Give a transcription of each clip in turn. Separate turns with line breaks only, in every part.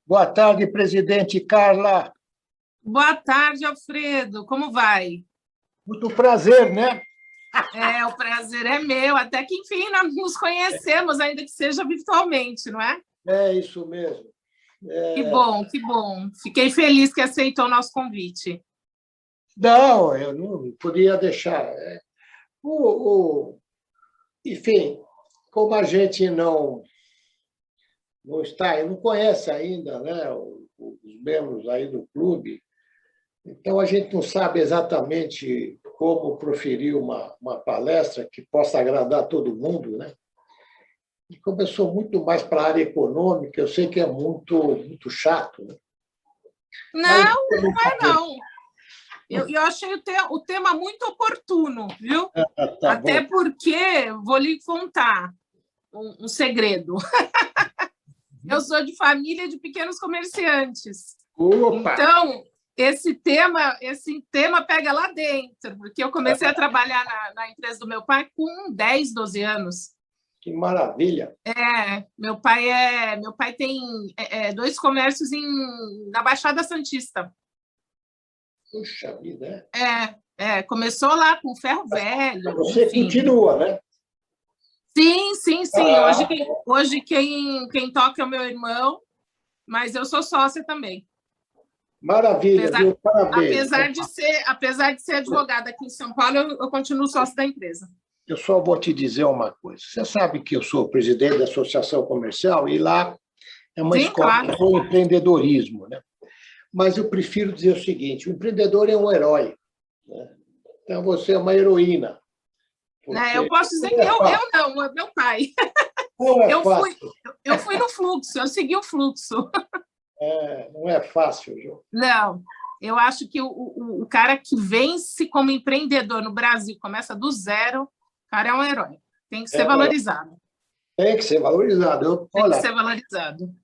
Boa tarde, presidente Carla.
Boa tarde, Alfredo. Como vai?
Muito prazer, né?
O prazer é meu. Até que, enfim, nós nos conhecemos, ainda que seja virtualmente, não é?
É isso mesmo.
Que bom, que bom. Fiquei feliz que aceitou o nosso convite.
Não, eu não podia deixar. Enfim, como a gente não está, não conhece ainda, né, os membros aí do clube, então a gente não sabe exatamente como proferir uma palestra que possa agradar todo mundo, né? E como eu sou muito mais para a área econômica, eu sei que é muito chato, né? Mas
Não, não é não. Eu achei o tema muito oportuno, viu?
tá
Até
bom.
porque, vou lhe contar um segredo. Eu sou de família de pequenos comerciantes.
Opa!
Então, esse tema pega lá dentro, porque eu comecei a trabalhar na empresa do meu pai com 10, 12 anos.
Que maravilha!
Meu pai tem dois comércios na Baixada Santista.
Puxa vida,
Começou lá com ferro velho.
Você
enfim.
continua, né?
Sim, sim, sim.
Ah.
Hoje quem toca é o meu irmão, mas eu sou sócia também.
Maravilha, viu? Parabéns.
Apesar de ser advogada aqui em São Paulo, eu continuo sócia da empresa.
Eu só vou te dizer uma coisa. Você sabe que eu sou presidente da Associação Comercial e lá é uma
Sim,
escola
claro.
de empreendedorismo, né? Mas eu prefiro dizer o seguinte: o empreendedor é um herói, né? Então você é uma heroína.
Eu posso dizer que eu não, é meu pai.
Não é fácil.
Eu fui no fluxo, eu segui o fluxo.
Não é fácil, João.
Não, eu acho que o cara que vence como empreendedor no Brasil, começa do zero, o cara é um herói. Tem que ser valorizado.
Tem que ser valorizado.
Tem que ser valorizado.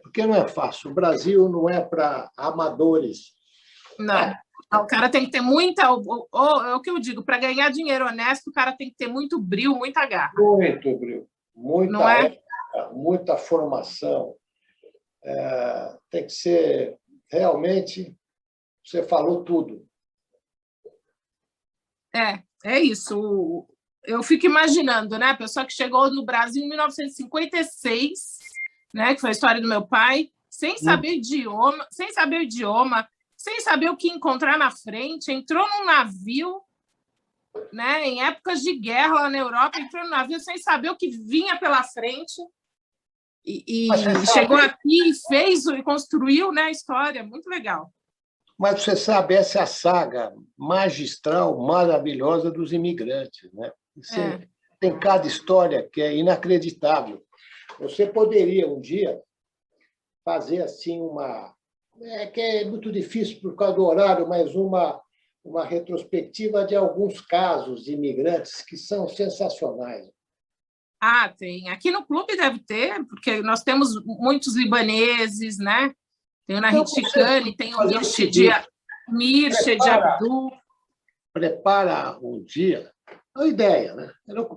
Porque não é fácil. O Brasil não é para amadores.
Não. O cara tem que ter muita... É o que eu digo, para ganhar dinheiro honesto, o cara tem que ter muito brio, muita garra.
Muito brio.
Não é?
Ética, muita formação. Tem que ser... Realmente, você falou tudo.
É isso. Eu fico imaginando, né? A pessoa que chegou no Brasil em 1956, né? Que foi a história do meu pai, sem saber idioma, sem saber o que encontrar na frente, entrou num navio, né? Em épocas de guerra lá na Europa, entrou no navio sem saber o que vinha pela frente e chegou aqui e fez e construiu, né? A história, muito legal.
Mas você sabe, essa é a saga magistral, maravilhosa dos imigrantes, né? Tem cada história que é inacreditável. Você poderia um dia fazer assim que é muito difícil por causa do horário, mas uma retrospectiva de alguns casos de imigrantes que são sensacionais.
Tem. Aqui no clube deve ter, porque nós temos muitos libaneses, né? Tem o Nahid Chikani, tem o Mircea de Abdul.
Prepara um dia, é uma ideia, né?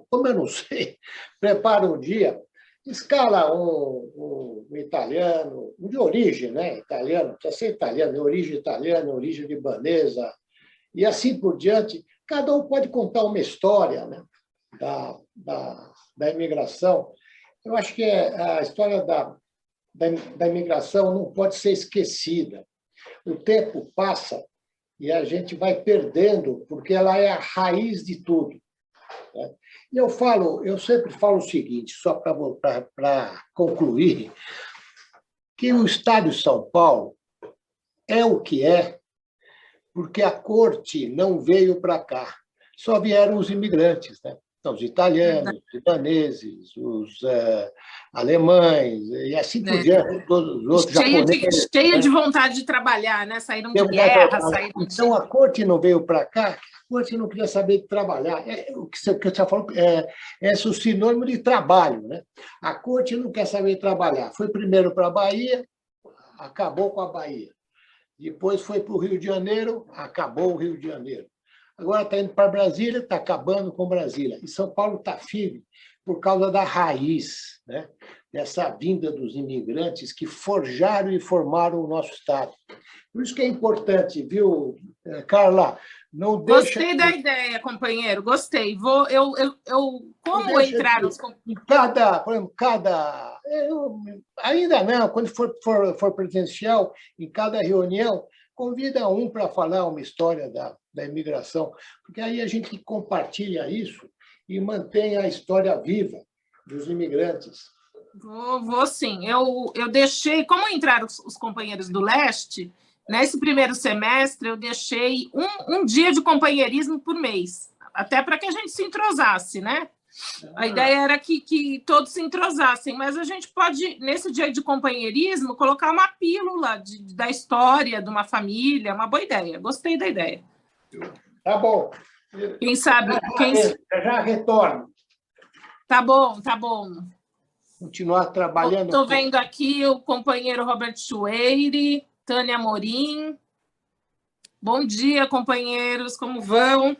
Como eu não sei, prepara um dia, escala um italiano, de origem, né? Italiano, precisa ser italiano, de origem italiana, origem libanesa, e assim por diante. Cada um pode contar uma história, né? Da imigração. Eu acho que a história da imigração não pode ser esquecida. O tempo passa e a gente vai perdendo, porque ela é a raiz de tudo, né? E eu sempre falo o seguinte, só para concluir, que o Estado de São Paulo é o que é, porque a corte não veio para cá, só vieram os imigrantes, né? Então, os italianos, os libaneses, os alemães, e assim por diante, todos os outros japoneses.
Cheio de vontade de trabalhar, né? Saíram de guerra,
Então, a corte não veio para cá, a corte não queria saber de trabalhar. O que você falou é o sinônimo de trabalho, né? A corte não quer saber de trabalhar. Foi primeiro para a Bahia, acabou com a Bahia. Depois foi para o Rio de Janeiro, acabou o Rio de Janeiro. Agora está indo para Brasília, está acabando com Brasília. E São Paulo está firme por causa da raiz, né? dessa vinda dos imigrantes que forjaram e formaram o nosso Estado. Por isso que é importante, viu, Carla? Não deixa...
Gostei da ideia, companheiro, gostei. Como entrar os...
Em por exemplo, ainda não, quando for presencial, em cada reunião, convida um para falar uma história da imigração, porque aí a gente compartilha isso e mantém a história viva dos imigrantes.
Vou sim. Eu deixei, como entraram os companheiros do leste, nesse primeiro semestre eu deixei um dia de companheirismo por mês, até para que a gente se entrosasse, né? A ideia era que todos se entrosassem, mas a gente pode, nesse dia de companheirismo, colocar uma pílula da história de uma família, uma boa ideia. Gostei da ideia.
Tá bom.
Quem sabe...
Já retorno.
Tá bom, tá bom.
Continuar trabalhando.
Estou vendo aqui o companheiro Robert Chueire, Tânia Morim. Bom dia, companheiros, como vão?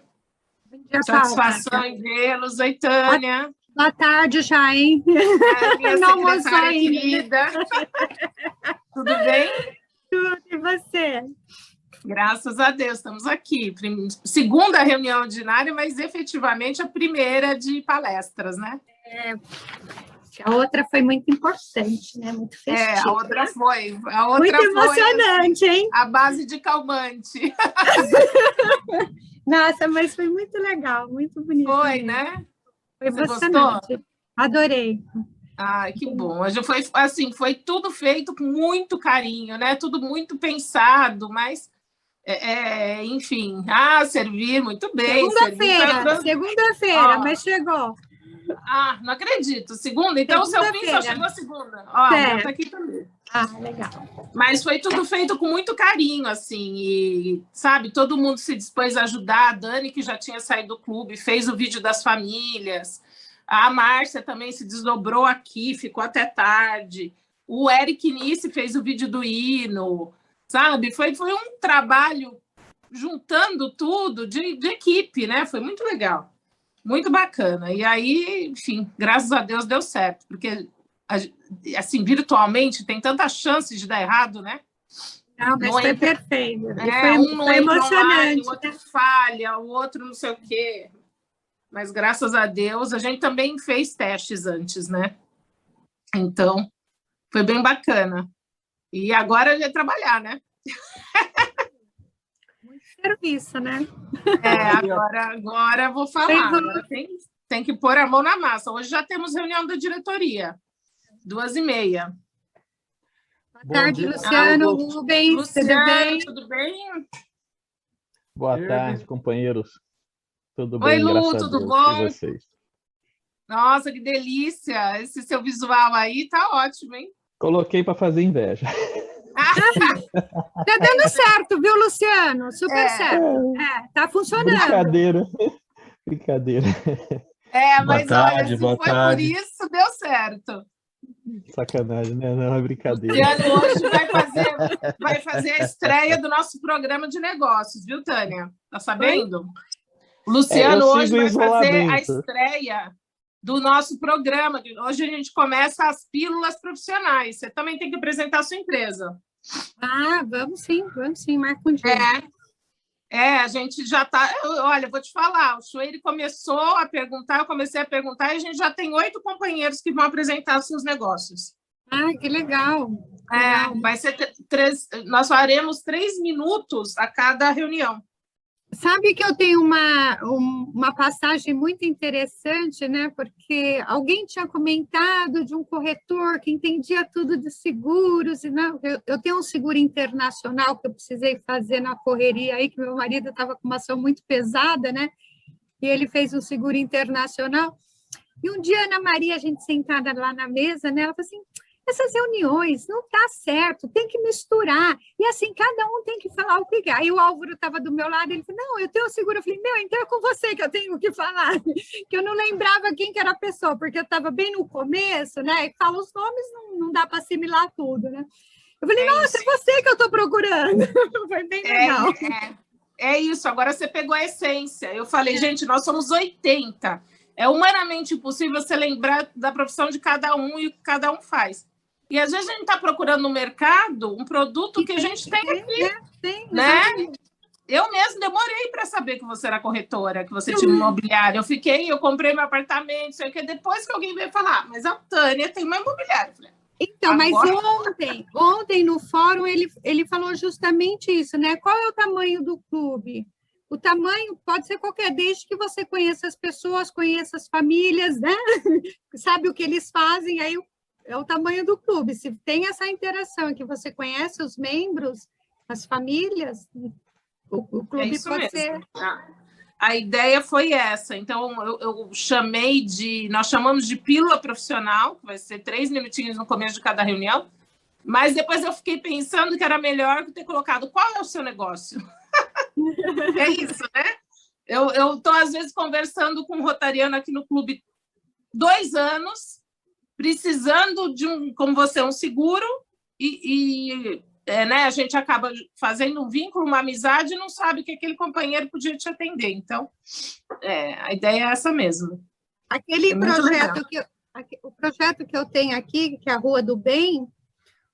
Bom dia,
satisfação em vê-los. Oi, Tânia.
Boa tarde já, hein?
Minha secretária querida. Tudo bem?
Tudo, e você?
Graças a Deus, estamos aqui. Segunda reunião ordinária, mas efetivamente a primeira de palestras, né?
A outra foi muito importante, né? Muito festiva.
A outra foi.
Muito emocionante, hein?
A base de calmante.
Nossa, mas foi muito legal, muito bonito.
Foi, né?
Foi emocionante. Gostou? Adorei.
Ai, que bom. Foi assim, foi tudo feito com muito carinho, né? Tudo muito pensado, mas enfim, servir muito bem.
Segunda-feira, mas chegou.
Não acredito. Segunda? Então o seu fim só chegou segunda. Tá aqui também.
Legal.
Mas foi tudo feito com muito carinho, assim, e, sabe, todo mundo se dispôs a ajudar. A Dani, que já tinha saído do clube, fez o vídeo das famílias. A Márcia também se desdobrou aqui, ficou até tarde. O Eric Nice fez o vídeo do hino, sabe? Foi um trabalho juntando tudo de equipe, né? Foi muito legal. Muito bacana. E aí, enfim, graças a Deus deu certo, porque, assim, virtualmente tem tanta chance de dar errado, né?
Não, mas foi perfeito.
Foi
emocionante.
Online, o outro falha, o outro não sei o quê. Mas, graças a Deus, a gente também fez testes antes, né? Então, foi bem bacana. E agora é trabalhar, né?
Serviço, né?
Agora eu vou falar. Agora tem que pôr a mão na massa. Hoje já temos reunião da diretoria, 2h30.
Boa tarde, Luciano, Rubens,
Luciano, tudo bem?
Boa tarde, companheiros. Tudo
Oi,
bem,
Lu, tudo
Deus.
bom?
E vocês?
Nossa, que delícia! Esse seu visual aí tá ótimo, hein?
Coloquei para fazer inveja.
Tá dando certo, viu, Luciano? Super certo. Tá funcionando.
Brincadeira.
Mas olha, se foi por isso, deu certo.
Sacanagem, né? Não, é brincadeira.
Luciano hoje vai fazer a estreia do nosso programa de negócios, viu, Tânia? Tá sabendo? O Luciano hoje vai fazer a estreia do nosso programa. Hoje a gente começa as pílulas profissionais. Você também tem que apresentar a sua empresa.
Vamos sim, marca um dia.
A gente já está... Olha, vou te falar, o Chueire começou a perguntar, eu comecei a perguntar, e a gente já tem 8 companheiros que vão apresentar seus negócios.
Que legal.
Vai ser nós faremos 3 minutos a cada reunião.
Sabe que eu tenho uma passagem muito interessante, né? Porque alguém tinha comentado de um corretor que entendia tudo de seguros. E não, eu tenho um seguro internacional que eu precisei fazer na correria aí, que meu marido estava com uma ação muito pesada, né? E ele fez um seguro internacional. E um dia, Ana Maria, a gente sentada lá na mesa, né? Ela falou assim: essas reuniões não tá certo, tem que misturar. E assim, cada um tem que falar o que quer. Aí o Álvaro estava do meu lado, ele falou: não, eu tenho seguro. Eu falei: então é com você que eu tenho que falar. Que eu não lembrava quem que era a pessoa, porque eu estava bem no começo, né? E fala os nomes, não dá para assimilar tudo, né? Eu falei: nossa, é você que eu estou procurando. Foi bem legal.
É isso, agora você pegou a essência. Eu falei: gente, nós somos 80. É humanamente impossível você lembrar da profissão de cada um e o que cada um faz. E às vezes a gente está procurando no mercado um produto que a gente tem aqui, né? Eu mesmo demorei para saber que você era corretora, que você tinha imobiliária. Eu comprei meu apartamento, sei o que. Depois que alguém veio falar, mas a Tânia tem uma imobiliária. Falei,
então, mas ontem no fórum ele falou justamente isso, né? Qual é o tamanho do clube? O tamanho pode ser qualquer, desde que você conheça as pessoas, conheça as famílias, né? Sabe o que eles fazem, aí é o tamanho do clube. Se tem essa interação que você conhece os membros, as famílias, o clube pode ser...
A ideia foi essa. Então, nós chamamos de pílula profissional, que vai ser 3 minutinhos no começo de cada reunião, mas depois eu fiquei pensando que era melhor ter colocado qual é o seu negócio. É isso, né? Eu estou, às vezes, conversando com um rotariano aqui no clube 2 anos, precisando de como você, um seguro, né, a gente acaba fazendo um vínculo, uma amizade, e não sabe que aquele companheiro podia te atender. Então, a ideia é essa mesmo.
Aquele projeto o projeto que eu tenho aqui, que é a Rua do Bem,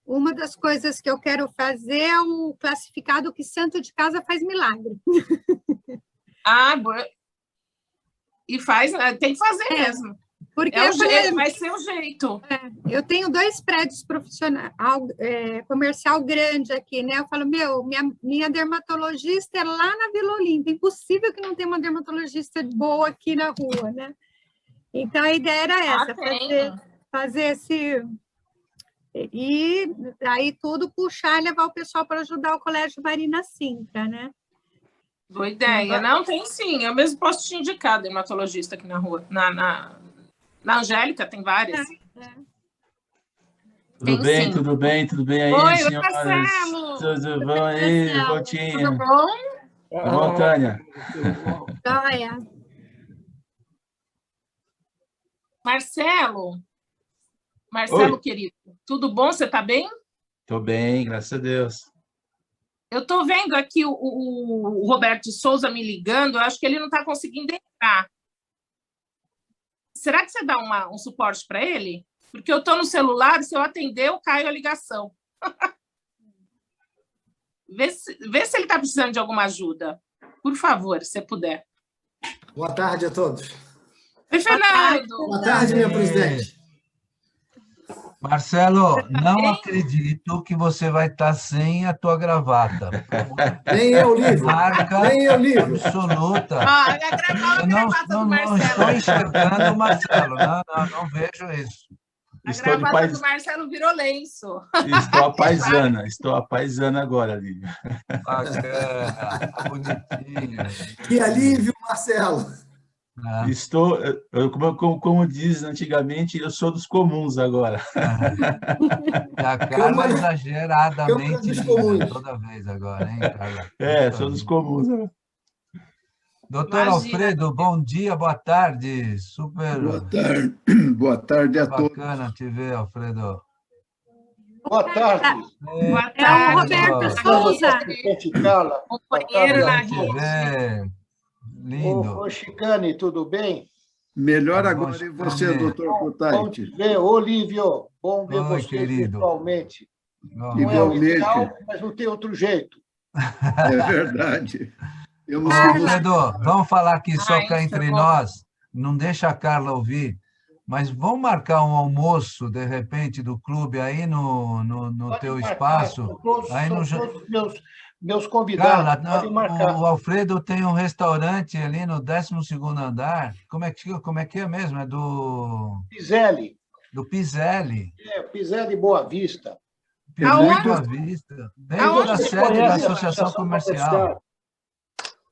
uma das coisas que eu quero fazer é um classificado que santo de casa faz milagre.
E tem que fazer mesmo.
Porque
vai ser o jeito.
Eu tenho 2 prédios profissionais, comercial grande aqui, né? Eu falo, minha dermatologista é lá na Vila Olímpia. Impossível que não tenha uma dermatologista boa aqui na rua, né? Então, a ideia era essa, fazer esse... E aí tudo puxar e levar o pessoal para ajudar o Colégio Marina Sintra, né?
Boa ideia. Não, tem sim. Eu mesmo posso te indicar dermatologista aqui na rua. Na Angélica tem várias.
Tudo bem aí,
Oi,
senhoras?
Marcelo!
Tudo bom aí, Rotinha?
Tudo bom?
Tudo bom, Tânia?
Joia.
Marcelo,
Oi.
Querido, tudo bom? Você está bem?
Estou bem, graças a Deus.
Eu estou vendo aqui o Roberto de Souza me ligando, eu acho que ele não está conseguindo entrar. Será que você dá um suporte para ele? Porque eu estou no celular, se eu atender, eu caio a ligação. Vê se ele está precisando de alguma ajuda. Por favor, se puder.
Boa tarde a todos.
Oi, Fernando.
Boa tarde, minha presidente.
Marcelo, não acredito que você vai estar sem a tua gravata.
Nem eu, Lívio.
Marca
Nem eu, Lívio.
absoluta.
A gravata do
não
Marcelo.
estou enxergando o Marcelo. Não vejo isso.
A gravata do Marcelo virou lenço.
Estou a paisana agora, Lívia.
Bacana, bonitinho.
Que alívio, Marcelo.
Como diz antigamente, eu sou dos comuns agora.
E a Carla é exageradamente linda toda vez agora, hein, Carla?
Sou dos comuns.
Doutor Alfredo, bom dia, boa tarde. Super.
Boa tarde a todos.
Bacana te ver, Alfredo.
Boa tarde.
Boa tarde.
É o Roberto Souza.
Companheiro na
rede. Lindo.
Ô, Chicane, tudo bem?
Melhor agora e você, doutor Cutaiti?
Bom te ver, Olívio. Bom ver você virtualmente. Não é o ideal, mas não tem outro jeito.
É verdade.
Alfredo, vamos falar aqui só cá entre nós. Não deixa a Carla ouvir. Mas vamos marcar um almoço, de repente, do clube aí no teu espaço? Aí no
meus convidados.
Carla, o Alfredo tem um restaurante ali no 12º andar. Como é que é mesmo? É do...
Piselli.
Do Piselli.
Piselli Boa Vista.
Piselli Boa Vista. Dentro da sede da Associação Comercial.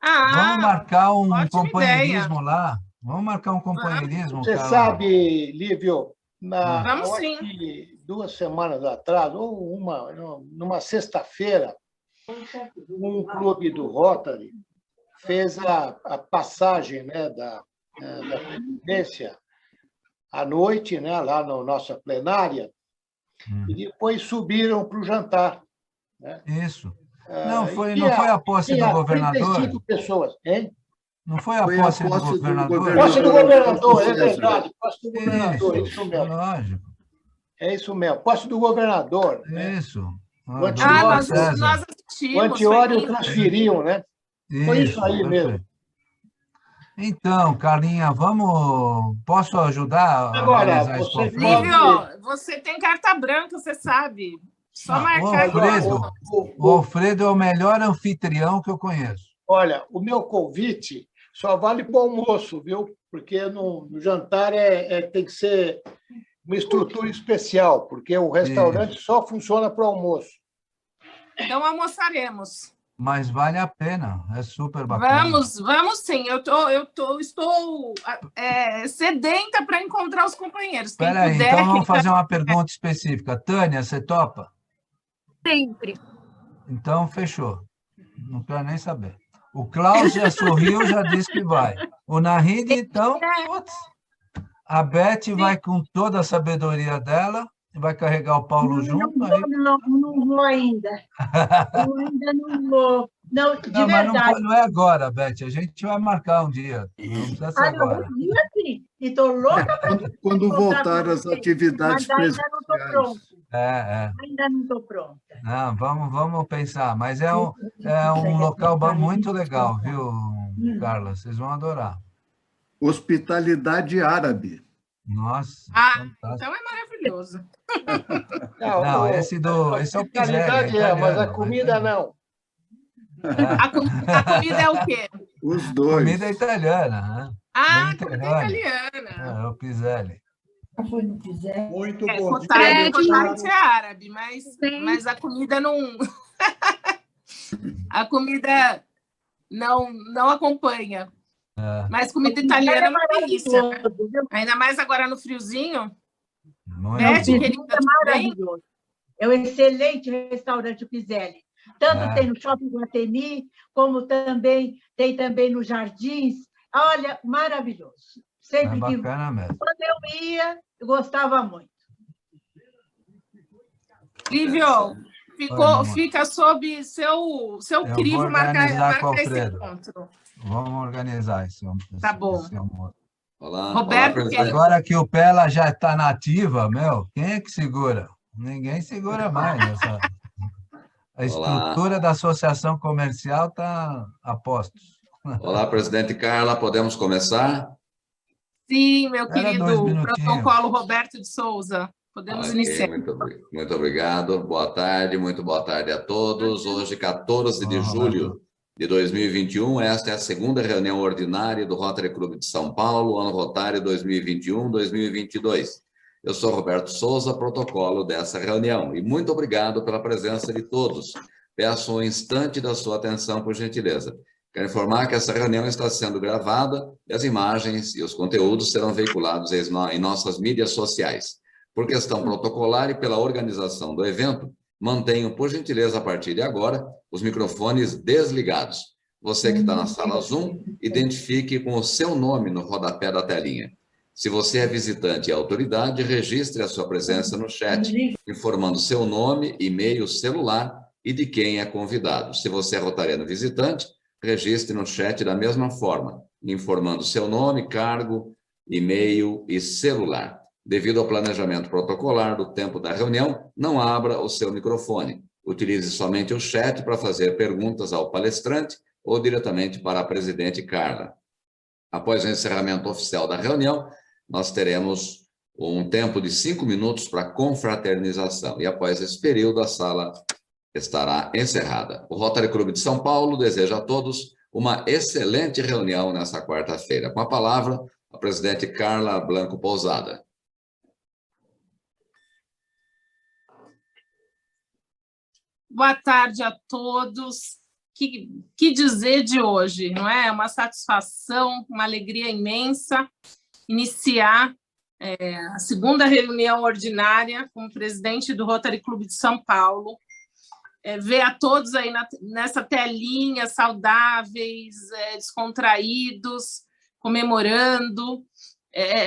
Vamos marcar um companheirismo lá. Vamos marcar um companheirismo.
Você sabe, Lívio,
Vamos sim.
2 semanas atrás, ou numa sexta-feira, um clube do Rotary fez a passagem, né, da presidência à noite, né, lá na nossa plenária, e depois subiram para o jantar. Né?
Isso. Não foi a posse do governador?
35 pessoas, hein?
Não foi a
Foi a
posse do
posse do
governador?
governador.
Posse do governador, é
César.
verdade. Posse do governador,
Isso,
isso mesmo.
lógico.
É isso mesmo. Posse do governador. Né?
Isso.
O
Do
Antiório,
nós
César.
o
assistimos.
Antiório
foi
transferiu, né? Foi isso aí
perfeito.
mesmo.
Então, Carlinha, posso ajudar a
Agora,
organizar isso
você
para frente?
Lívio, você tem carta branca, você sabe. Só
Não,
marcar
o Alfredo,
aqui.
o Alfredo é o melhor anfitrião que eu conheço.
Olha, o meu convite só vale para o almoço, viu? Porque no jantar tem que ser uma estrutura especial, porque o restaurante só funciona para o almoço.
Então, almoçaremos.
Mas vale a pena, é super bacana.
Vamos sim. Estou sedenta para encontrar os companheiros. Quem
Espera aí,
puder,
então vamos
quem
fazer uma pergunta específica. Tânia, você topa?
Sempre.
Então, fechou. Não quero nem saber. O Klaus já sorriu, já disse que vai. O Nahid, então, putz. A Beth vai com toda a sabedoria dela, vai carregar o Paulo junto. Aí...
Não vou ainda. Eu ainda não vou. Não, de
Não, mas
verdade.
não é agora, Beth. A gente vai marcar um dia. Não precisa ser agora.
Um dia sim. E estou louca para
Quando voltar às atividades
mas ainda não estou
presenciais.
pronta.
É.
Ainda não estou pronta.
Não, vamos pensar. Mas é um local muito legal, viu, Carla? Vocês vão adorar.
Hospitalidade árabe.
Nossa,
então é maravilhoso.
Não, esse é o
Hospitalidade
Piselli,
mas a comida não.
A comida é o quê?
Os dois.
Comida italiana, né?
Comida italiana.
É o Piselli.
Foi no Piselli.
Muito bom.
Cotalite é árabe, mas a comida não... a comida não acompanha. Mas comida italiana é uma delícia. Ainda mais agora no friozinho. Beth, querida,
maravilhoso. É um excelente restaurante, o Piselli. Tanto tem no Shopping Guatemi, como também tem no Jardins. Olha, maravilhoso. Sempre que
mesmo.
Quando eu ia, eu gostava muito.
Lívio, fica sob seu crivo marcar esse encontro.
Vamos organizar isso.
Tá bom.
Olá,
Roberto,
agora que o Pela já está nativa, quem é que segura? Ninguém segura mais. A estrutura da associação comercial está a postos.
Olá, presidente Carla, podemos começar?
Sim, meu querido protocolo Roberto de Souza. Podemos iniciar.
Muito obrigado. Boa tarde, muito boa tarde a todos. Hoje, 14 de julho de 2021, esta é a segunda reunião ordinária do Rotary Clube de São Paulo, ano rotário 2021-2022. Eu sou Roberto Souza, protocolo dessa reunião, e muito obrigado pela presença de todos. Peço um instante da sua atenção, por gentileza. Quero informar que essa reunião está sendo gravada e as imagens e os conteúdos serão veiculados em nossas mídias sociais. Por questão protocolar e pela organização do evento, mantenham, por gentileza, a partir de agora, os microfones desligados. Você que está na sala Zoom, identifique com o seu nome no rodapé da telinha. Se você é visitante e autoridade, registre a sua presença no chat, informando seu nome, e-mail, celular e de quem é convidado. Se você é rotariano visitante, registre no chat da mesma forma, informando seu nome, cargo, e-mail e celular. Devido ao planejamento protocolar do tempo da reunião, não abra o seu microfone. Utilize somente o chat para fazer perguntas ao palestrante ou diretamente para a presidente Carla. Após o encerramento oficial da reunião, nós teremos um tempo de 5 minutos para confraternização. E após esse período, a sala estará encerrada. O Rotary Clube de São Paulo deseja a todos uma excelente reunião nessa quarta-feira. Com a palavra, a presidente Carla Blanco Pousada.
Boa tarde a todos. Que dizer de hoje, não é? Uma satisfação, uma alegria imensa iniciar a segunda reunião ordinária como presidente do Rotary Clube de São Paulo. Ver a todos aí nessa telinha, saudáveis, descontraídos, comemorando,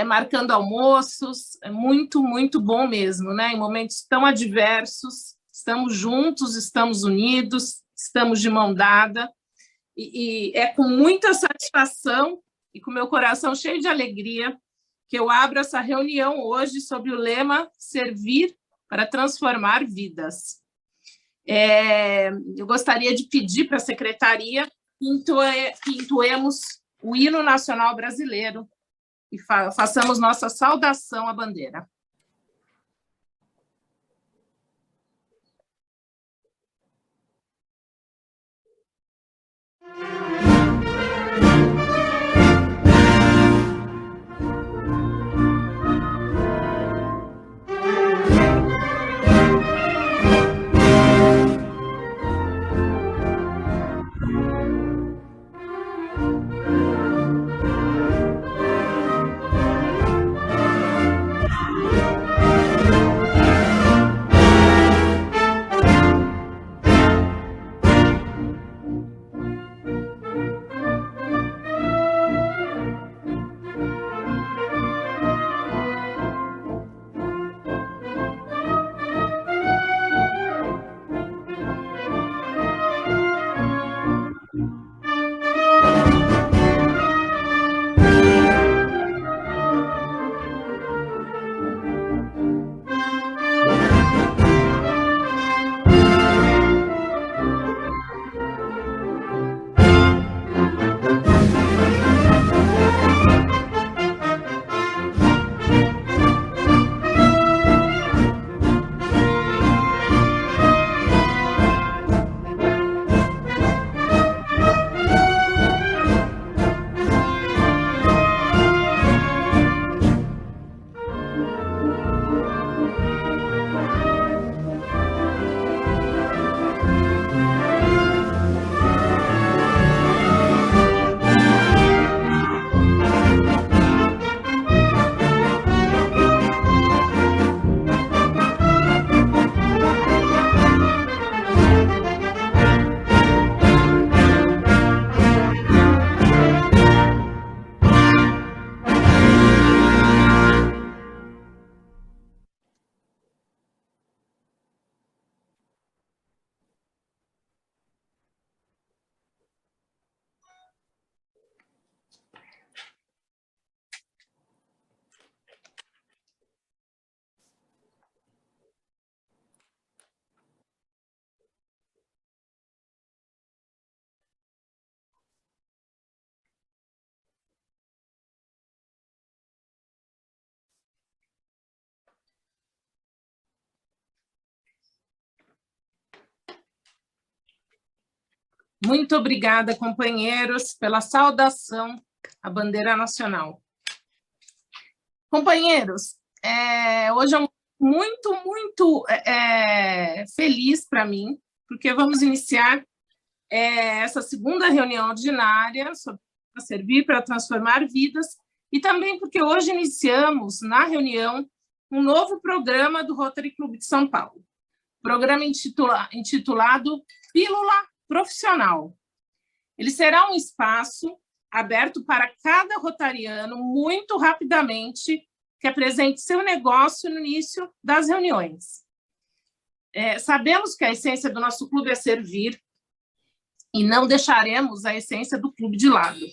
marcando almoços. É muito, muito bom mesmo, né? Em momentos tão adversos, estamos juntos, estamos unidos, estamos de mão dada, E é com muita satisfação e com meu coração cheio de alegria que eu abro essa reunião hoje sobre o lema Servir para Transformar Vidas. Eu gostaria de pedir para a secretaria que entoemos o hino nacional brasileiro e façamos nossa saudação à bandeira. Muito obrigada, companheiros, pela saudação à bandeira nacional. Companheiros, hoje é muito feliz para mim, porque vamos iniciar essa segunda reunião ordinária sobre Servir para Transformar Vidas, e também porque hoje iniciamos, na reunião, um novo programa do Rotary Clube de São Paulo, programa intitulado Pílula Profissional. Ele será um espaço aberto para cada rotariano, muito rapidamente, que apresente seu negócio no início das reuniões. Sabemos que a essência do nosso clube é servir, e não deixaremos a essência do clube de lado.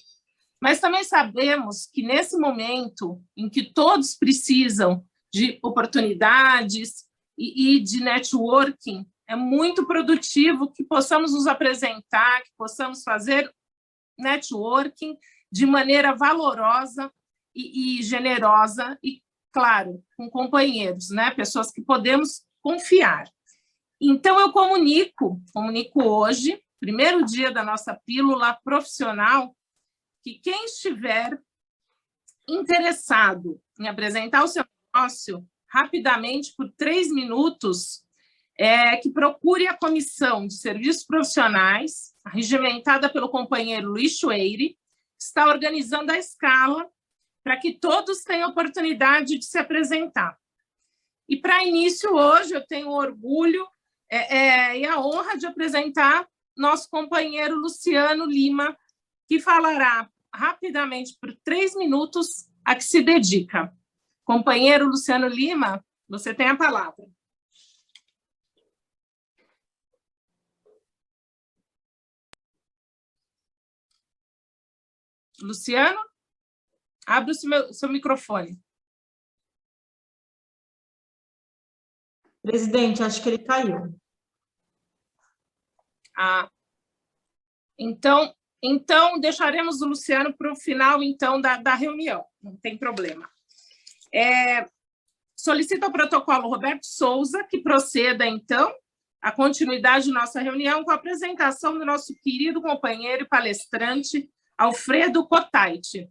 Mas também sabemos que, nesse momento em que todos precisam de oportunidades e de networking, é muito produtivo que possamos nos apresentar, que possamos fazer networking de maneira valorosa e generosa e, claro, com companheiros, né? Pessoas que podemos confiar. Então, eu comunico hoje, primeiro dia da nossa pílula profissional, que quem estiver interessado em apresentar o seu negócio rapidamente, por 3 minutos, que procure a Comissão de Serviços Profissionais, regimentada pelo companheiro Luiz Chueire, está organizando a escala para que todos tenham oportunidade de se apresentar. E, para início, hoje, eu tenho o orgulho e a honra de apresentar nosso companheiro Luciano Lima, que falará rapidamente por 3 minutos a que se dedica. Companheiro Luciano Lima, você tem a palavra. Luciano, abre o seu microfone.
Presidente, acho que ele caiu.
Então deixaremos o Luciano para o final então, da reunião, não tem problema. Solicito ao protocolo Roberto Souza que proceda, então, a continuidade de nossa reunião com a apresentação do nosso querido companheiro e palestrante, Alfredo Cotait.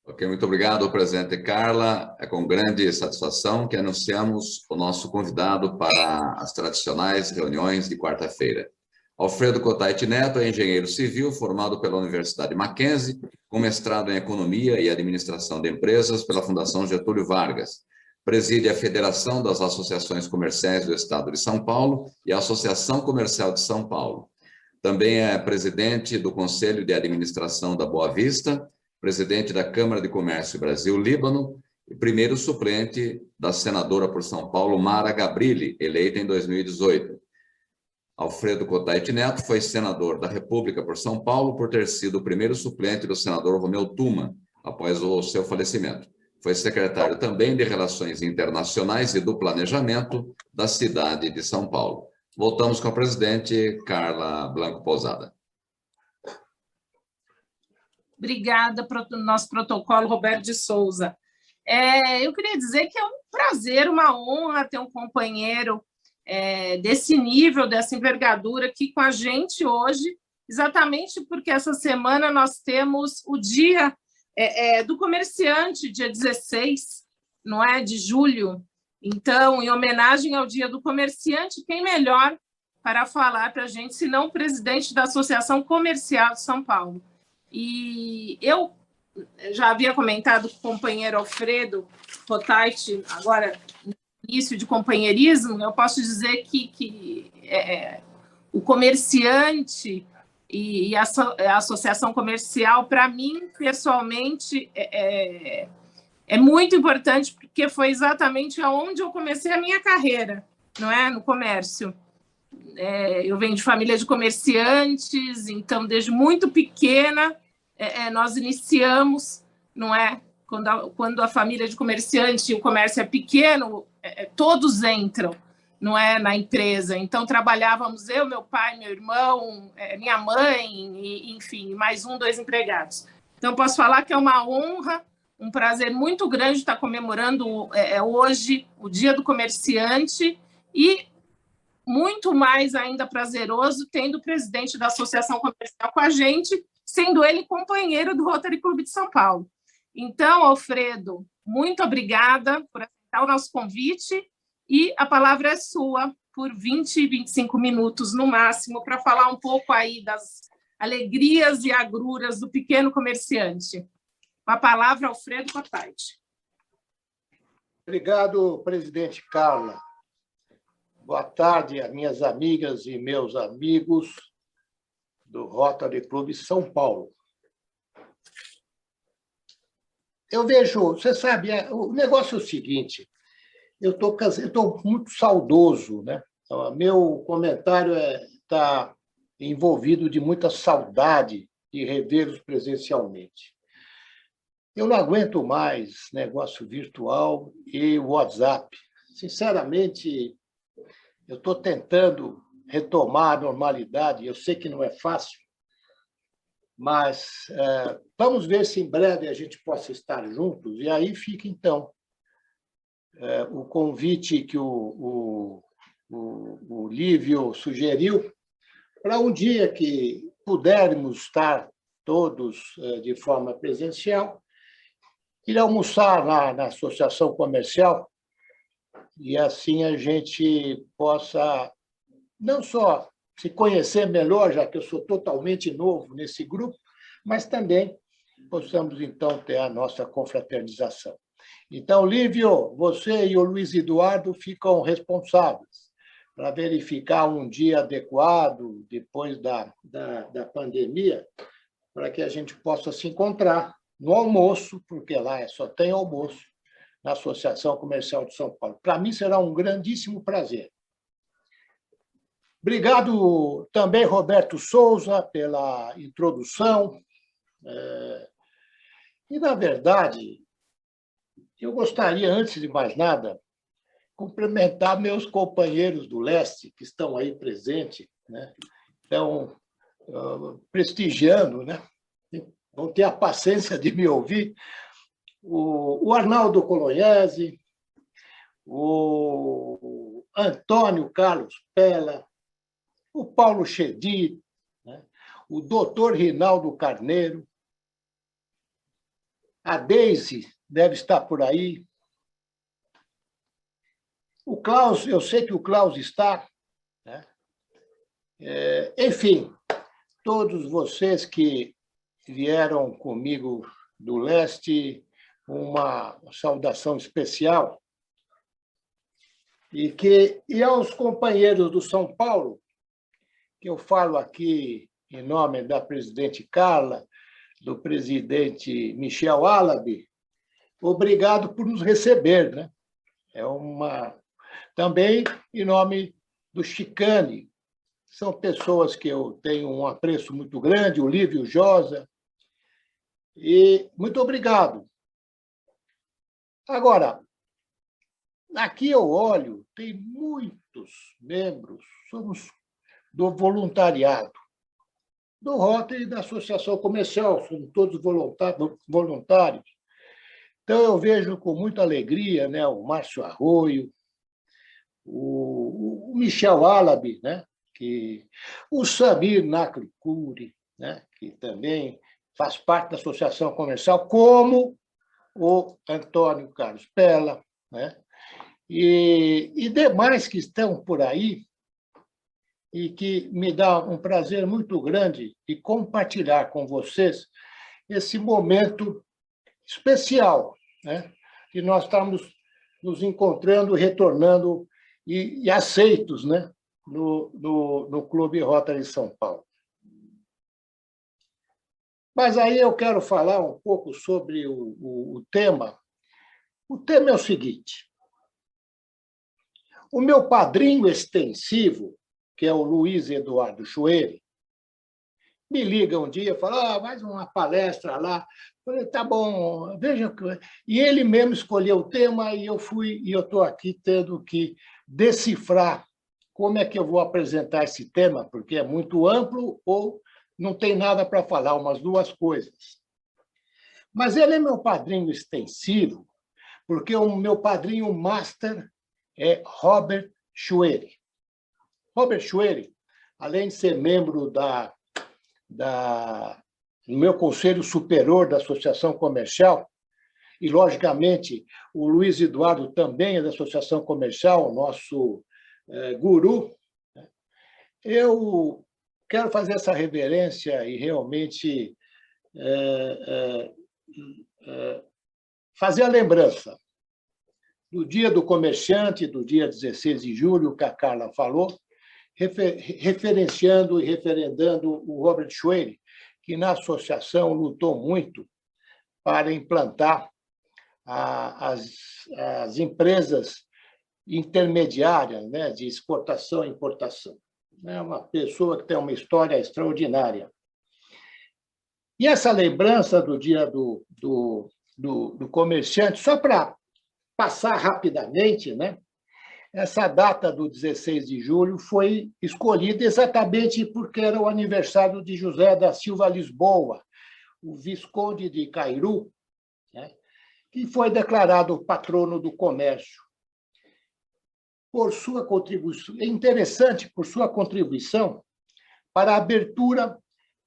Ok, muito obrigado, presidente Carla. É com grande satisfação que anunciamos o nosso convidado para as tradicionais reuniões de quarta-feira. Alfredo Cotait Neto é engenheiro civil formado pela Universidade Mackenzie, com mestrado em Economia e Administração de Empresas pela Fundação Getúlio Vargas. Preside a Federação das Associações Comerciais do Estado de São Paulo e a Associação Comercial de São Paulo. Também é presidente do Conselho de Administração da Boa Vista, presidente da Câmara de Comércio Brasil-Líbano e primeiro suplente da senadora por São Paulo, Mara Gabrilli, eleita em 2018. Alfredo Cotait Neto foi senador da República por São Paulo por ter sido o primeiro suplente do senador Romeu Tuma, após o seu falecimento. Foi secretário também de Relações Internacionais e do Planejamento da cidade de São Paulo. Voltamos com a presidente Carla Blanco Pousada.
Obrigada para o nosso protocolo, Roberto de Souza. Eu queria dizer que é um prazer, uma honra ter um companheiro desse nível, dessa envergadura aqui com a gente hoje, exatamente porque essa semana nós temos o Dia do Comerciante, dia 16, não é, de julho. Então, em homenagem ao Dia do Comerciante, quem melhor para falar para a gente, se não o presidente da Associação Comercial de São Paulo. E eu já havia comentado com o companheiro Alfredo Cotait, agora, no início de companheirismo, eu posso dizer que o comerciante e a associação comercial, para mim, pessoalmente, é muito importante, porque foi exatamente onde eu comecei a minha carreira, não é? No comércio. Eu venho de família de comerciantes, então, desde muito pequena, nós iniciamos, não é? Quando a família de comerciante e o comércio é pequeno, todos entram, não é, na empresa. Então, trabalhávamos eu, meu pai, meu irmão, minha mãe, e, enfim, mais 2 empregados. Então, posso falar que é uma honra, um prazer muito grande estar comemorando hoje o Dia do Comerciante e muito mais ainda prazeroso tendo o presidente da Associação Comercial com a gente, sendo ele companheiro do Rotary Clube de São Paulo. Então, Alfredo, muito obrigada por aceitar o nosso convite e a palavra é sua por 20, 25 minutos no máximo para falar um pouco aí das alegrias e agruras do pequeno comerciante. Com a palavra, Alfredo Cotait.
Obrigado, presidente Carla. Boa tarde, minhas amigas e meus amigos do Rotary Clube São Paulo. Eu vejo, você sabe, o negócio é o seguinte, eu estou muito saudoso, né? Meu comentário está envolvido de muita saudade de revê-los presencialmente. Eu não aguento mais negócio virtual e WhatsApp. Sinceramente, eu estou tentando retomar a normalidade, eu sei que não é fácil, mas vamos ver se em breve a gente possa estar juntos, e aí fica, então, o convite que o Lívio sugeriu para um dia que pudermos estar todos de forma presencial, ir almoçar na Associação Comercial, e assim a gente possa não só se conhecer melhor, já que eu sou totalmente novo nesse grupo, mas também possamos, então, ter a nossa confraternização. Então, Lívio, você e o Luiz Eduardo ficam responsáveis para verificar um dia adequado, depois da pandemia, para que a gente possa se encontrar no almoço, porque lá só tem almoço, na Associação Comercial de São Paulo. Para mim, será um grandíssimo prazer. Obrigado também, Roberto Souza, pela introdução. E, na verdade, eu gostaria, antes de mais nada, cumprimentar meus companheiros do Leste, que estão aí presentes, né? Estão prestigiando, né? Vão ter a paciência de me ouvir. O Arnaldo Colognesi, o Antônio Carlos Pella, o Paulo Chedi, né? O doutor Rinaldo Carneiro, a Deise deve estar por aí. O Klaus, eu sei que o Klaus está, né? Enfim, todos vocês que vieram comigo do Leste, uma saudação especial. E aos companheiros do São Paulo, que eu falo aqui em nome da presidente Carla, do presidente Michel Alabi, obrigado por nos receber, né? Também em nome do Chicane, são pessoas que eu tenho um apreço muito grande, o Lívio Josa, e muito obrigado. Agora, aqui eu olho, tem muitos membros, somos do voluntariado, do Rotary e da Associação Comercial, somos todos voluntários. Então, eu vejo com muita alegria, né, o Márcio Arroio, o Michel Alabi, né, o Samir Naklicuri, né, que também faz parte da Associação Comercial, como o Antônio Carlos Pella, né, e demais que estão por aí, e que me dá um prazer muito grande de compartilhar com vocês esse momento especial, né, que nós estamos nos encontrando, retornando e aceitos, né, no Clube Rotary São Paulo. Mas aí eu quero falar um pouco sobre o tema. O tema é o seguinte: o meu padrinho extensivo, que é o Luiz Eduardo Chueri, me liga um dia e fala: mais uma palestra lá. Eu falei: tá bom, veja. E ele mesmo escolheu o tema e eu estou aqui tendo que decifrar como é que eu vou apresentar esse tema, porque é muito amplo ou não tem nada para falar, umas duas coisas. Mas ele é meu padrinho extensivo, porque o meu padrinho master é Robert Chueri. Robert Chueri, além de ser membro no meu Conselho Superior da Associação Comercial, e, logicamente, o Luiz Eduardo também é da Associação Comercial, o nosso guru, eu quero fazer essa reverência e realmente fazer a lembrança do Dia do Comerciante, do dia 16 de julho, que a Carla falou, referenciando e referendando o Robert Chueri, que na associação lutou muito para implantar as empresas intermediárias, né, de exportação e importação. É uma pessoa que tem uma história extraordinária. E essa lembrança do Dia do Comerciante, só para passar rapidamente, né, essa data do 16 de julho foi escolhida exatamente porque era o aniversário de José da Silva Lisboa, o Visconde de Cairu, né, que foi declarado patrono do comércio. Por sua contribuição, é interessante por sua contribuição para a abertura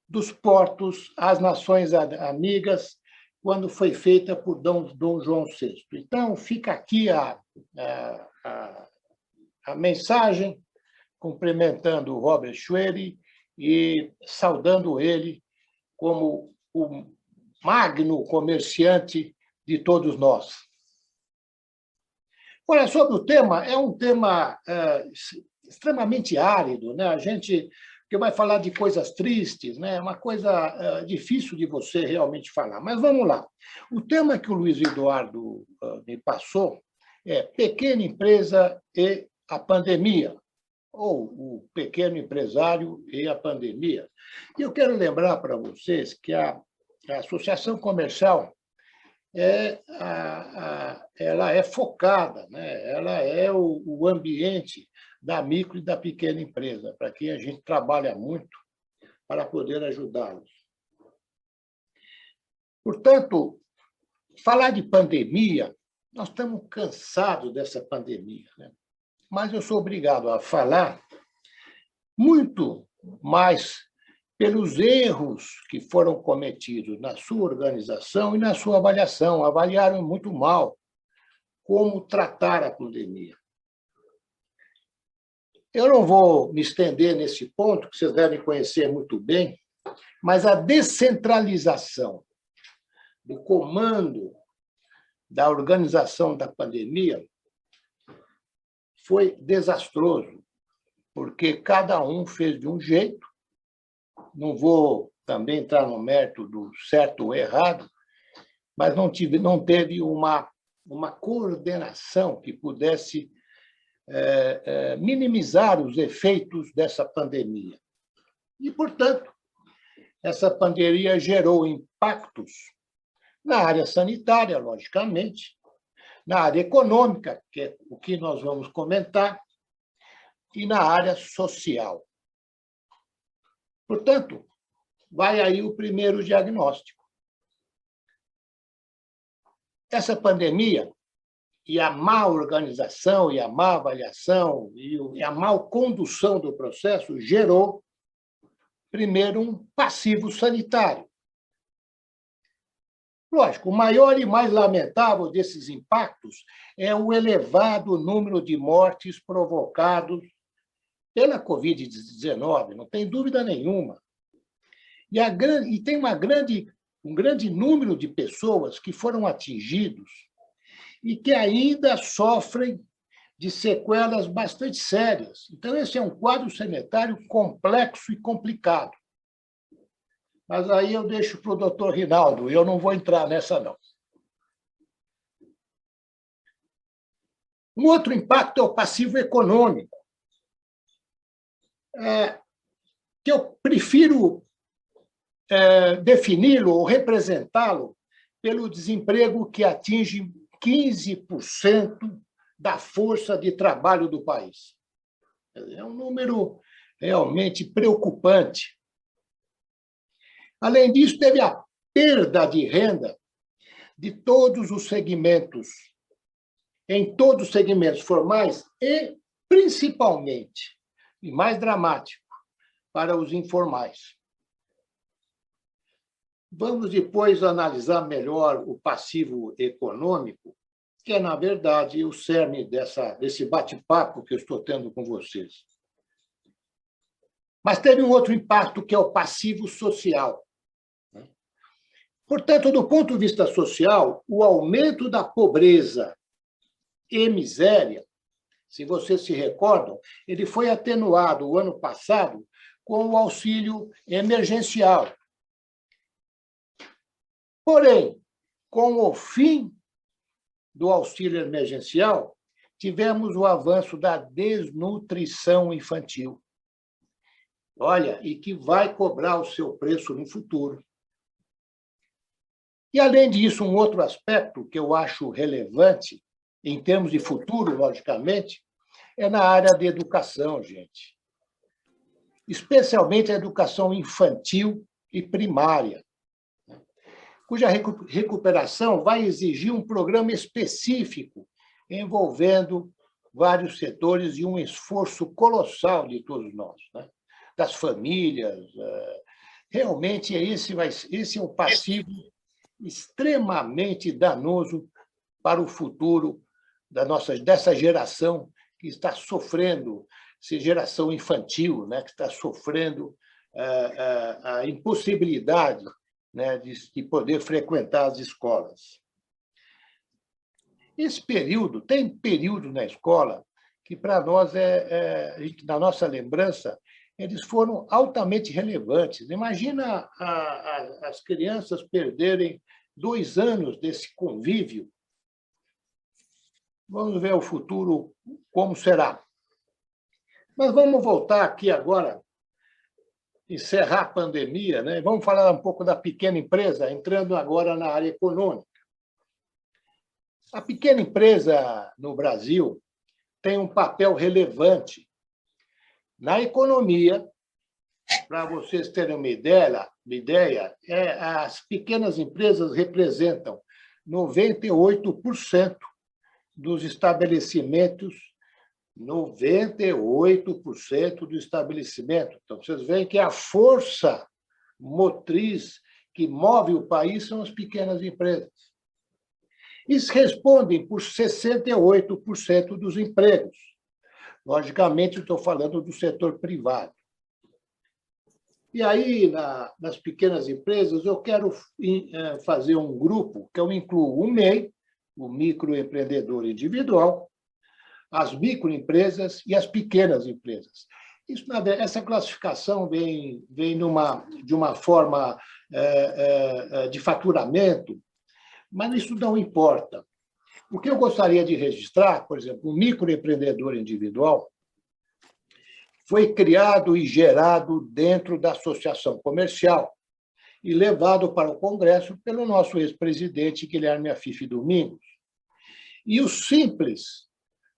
dos portos às nações amigas, quando foi feita por Dom João VI. Então, fica aqui a mensagem, cumprimentando o Robert Chueri e saudando ele como o magno comerciante de todos nós. Olha, sobre o tema, é um tema extremamente árido, né? A gente que vai falar de coisas tristes, né? É uma coisa difícil de você realmente falar. Mas vamos lá. O tema que o Luiz Eduardo me passou é pequena empresa e a pandemia, ou o pequeno empresário e a pandemia. E eu quero lembrar para vocês que há A associação comercial ela é focada, né? Ela é o ambiente da micro e da pequena empresa, para quem a gente trabalha muito para poder ajudá-los. Portanto, falar de pandemia, nós estamos cansados dessa pandemia, né? Mas eu sou obrigado a falar muito mais pelos erros que foram cometidos na sua organização e na sua avaliação. Avaliaram muito mal como tratar a pandemia. Eu não vou me estender nesse ponto, que vocês devem conhecer muito bem, mas a descentralização do comando da organização da pandemia foi desastroso, porque cada um fez de um jeito. Não vou também entrar no mérito do certo ou errado, mas não teve uma coordenação que pudesse minimizar os efeitos dessa pandemia. E, portanto, essa pandemia gerou impactos na área sanitária, logicamente, na área econômica, que é o que nós vamos comentar, e na área social. Portanto, vai aí o primeiro diagnóstico. Essa pandemia e a má organização, e a má avaliação, e a má condução do processo gerou, primeiro, um passivo sanitário. Lógico, o maior e mais lamentável desses impactos é o elevado número de mortes provocados pela Covid-19, não tem dúvida nenhuma. E tem um grande número de pessoas que foram atingidos e que ainda sofrem de sequelas bastante sérias. Então, esse é um quadro sanitário complexo e complicado. Mas aí eu deixo para o doutor Rinaldo, eu não vou entrar nessa, não. Um outro impacto é o passivo econômico, que eu prefiro defini-lo ou representá-lo pelo desemprego que atinge 15% da força de trabalho do país. É um número realmente preocupante. Além disso, teve a perda de renda de todos os segmentos, em todos os segmentos formais e, principalmente, e mais dramático, para os informais. Vamos depois analisar melhor o passivo econômico, que é, na verdade, o cerne desse bate-papo que eu estou tendo com vocês. Mas teve um outro impacto, que é o passivo social. Portanto, do ponto de vista social, o aumento da pobreza e miséria, se vocês se recordam, ele foi atenuado o ano passado com o auxílio emergencial. Porém, com o fim do auxílio emergencial, tivemos o avanço da desnutrição infantil. Olha, e que vai cobrar o seu preço no futuro. E, além disso, um outro aspecto que eu acho relevante, em termos de futuro, logicamente, é na área de educação, gente. Especialmente a educação infantil e primária, cuja recuperação vai exigir um programa específico envolvendo vários setores e um esforço colossal de todos nós, né? Das famílias. Realmente, esse é um passivo extremamente danoso para o futuro dessa geração que está sofrendo, essa geração infantil, né, que está sofrendo a impossibilidade, né, de poder frequentar as escolas. Esse período, tem período na escola que, para nós, na nossa lembrança, eles foram altamente relevantes. Imagina as crianças perderem 2 anos desse convívio. Vamos ver o futuro como será. Mas vamos voltar aqui agora encerrar a pandemia, né? Vamos falar um pouco da pequena empresa, entrando agora na área econômica. A pequena empresa no Brasil tem um papel relevante na economia. Para vocês terem uma ideia, as pequenas empresas representam 98% dos estabelecimentos, 98% do estabelecimento. Então, vocês veem que a força motriz que move o país são as pequenas empresas. Eles respondem por 68% dos empregos. Logicamente, eu estou falando do setor privado. E aí, nas pequenas empresas, eu quero fazer um grupo que eu incluo o MEI, o microempreendedor individual, as microempresas e as pequenas empresas. Essa classificação vem de uma forma de faturamento, mas isso não importa. O que eu gostaria de registrar, por exemplo, o microempreendedor individual foi criado e gerado dentro da associação comercial e levado para o Congresso pelo nosso ex-presidente Guilherme Afife Domingos. E o Simples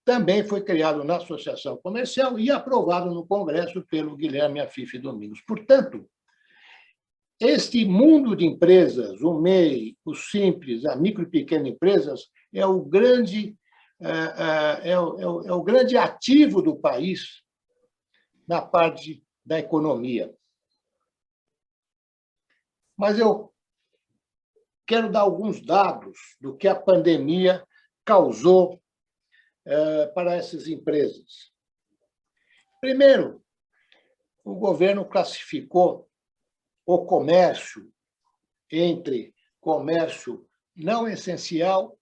também foi criado na associação comercial e aprovado no Congresso pelo Guilherme Afife Domingos. Portanto, este mundo de empresas, o MEI, o Simples, a micro e pequena empresas, é o grande ativo do país na parte da economia. Mas eu quero dar alguns dados do que a pandemia causou para essas empresas. Primeiro, o governo classificou o comércio entre comércio não essencial,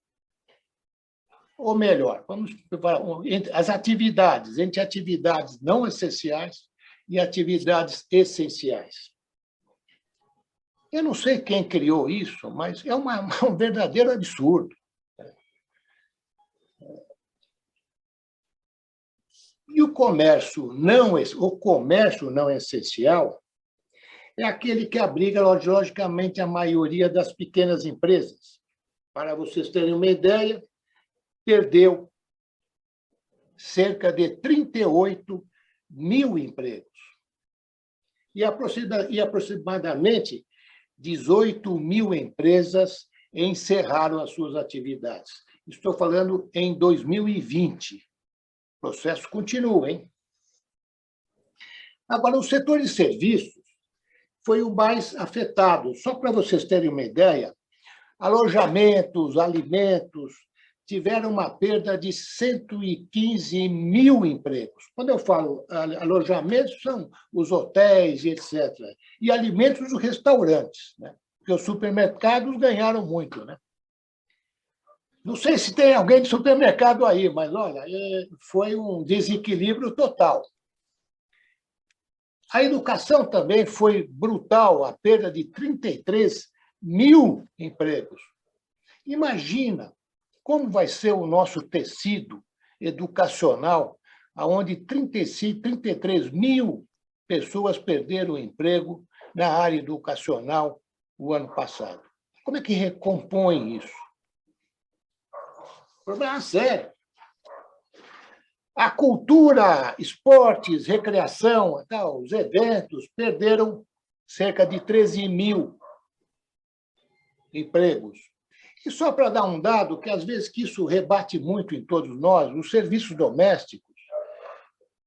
ou melhor, vamos entre as atividades, entre atividades não essenciais e atividades essenciais. Eu não sei quem criou isso, mas é um verdadeiro absurdo. E o comércio não essencial é aquele que abriga, logicamente, a maioria das pequenas empresas. Para vocês terem uma ideia, perdeu cerca de 38 mil empregos. E aproximadamente 18 mil empresas encerraram as suas atividades. Estou falando em 2020. O processo continua, hein? Agora, o setor de serviços foi o mais afetado. Só para vocês terem uma ideia, alojamentos, alimentos, tiveram uma perda de 115 mil empregos. Quando eu falo alojamentos, são os hotéis, etc. E alimentos, os restaurantes, né? Porque os supermercados ganharam muito, né? Não sei se tem alguém de supermercado aí, mas, olha, foi um desequilíbrio total. A educação também foi brutal, a perda de 33 mil empregos. Imagina como vai ser o nosso tecido educacional, onde 33 mil pessoas perderam o emprego na área educacional o ano passado. Como é que recompõe isso? Problema sério. A cultura, esportes, recreação, os eventos perderam cerca de 13 mil empregos. E só para dar um dado, que às vezes que isso rebate muito em todos nós, os serviços domésticos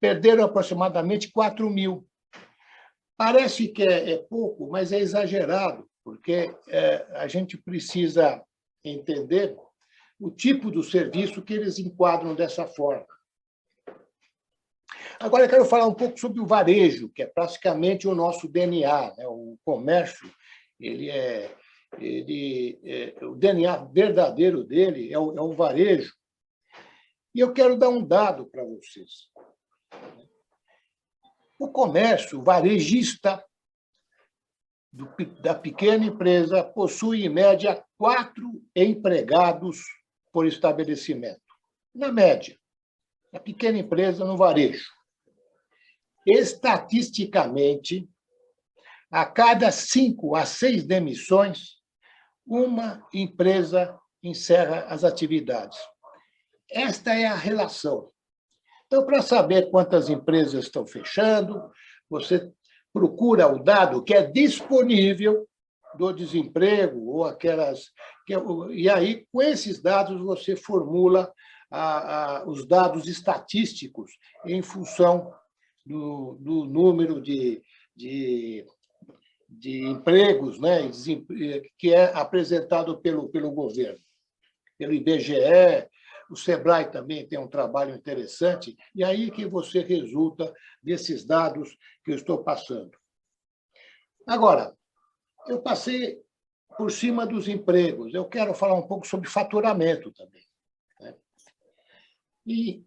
perderam aproximadamente 4 mil. Parece que é pouco, mas é exagerado, porque a gente precisa entender o tipo do serviço que eles enquadram dessa forma. Agora, eu quero falar um pouco sobre o varejo, que é praticamente o nosso DNA, né? O comércio, o DNA verdadeiro dele é o varejo. E eu quero dar um dado para vocês. O comércio varejista da pequena empresa possui, em média, 4 empregados por estabelecimento. Na média, a pequena empresa no varejo. Estatisticamente, a cada 5 a 6 demissões, uma empresa encerra as atividades. Esta é a relação. Então, para saber quantas empresas estão fechando, você procura o dado que é disponível do desemprego, ou aquelas. E aí, com esses dados, você formula os dados estatísticos em função do número de empregos, né, que é apresentado pelo governo, pelo IBGE. O SEBRAE também tem um trabalho interessante, e aí que você resulta desses dados que eu estou passando. Agora, eu passei por cima dos empregos, eu quero falar um pouco sobre faturamento também, né? E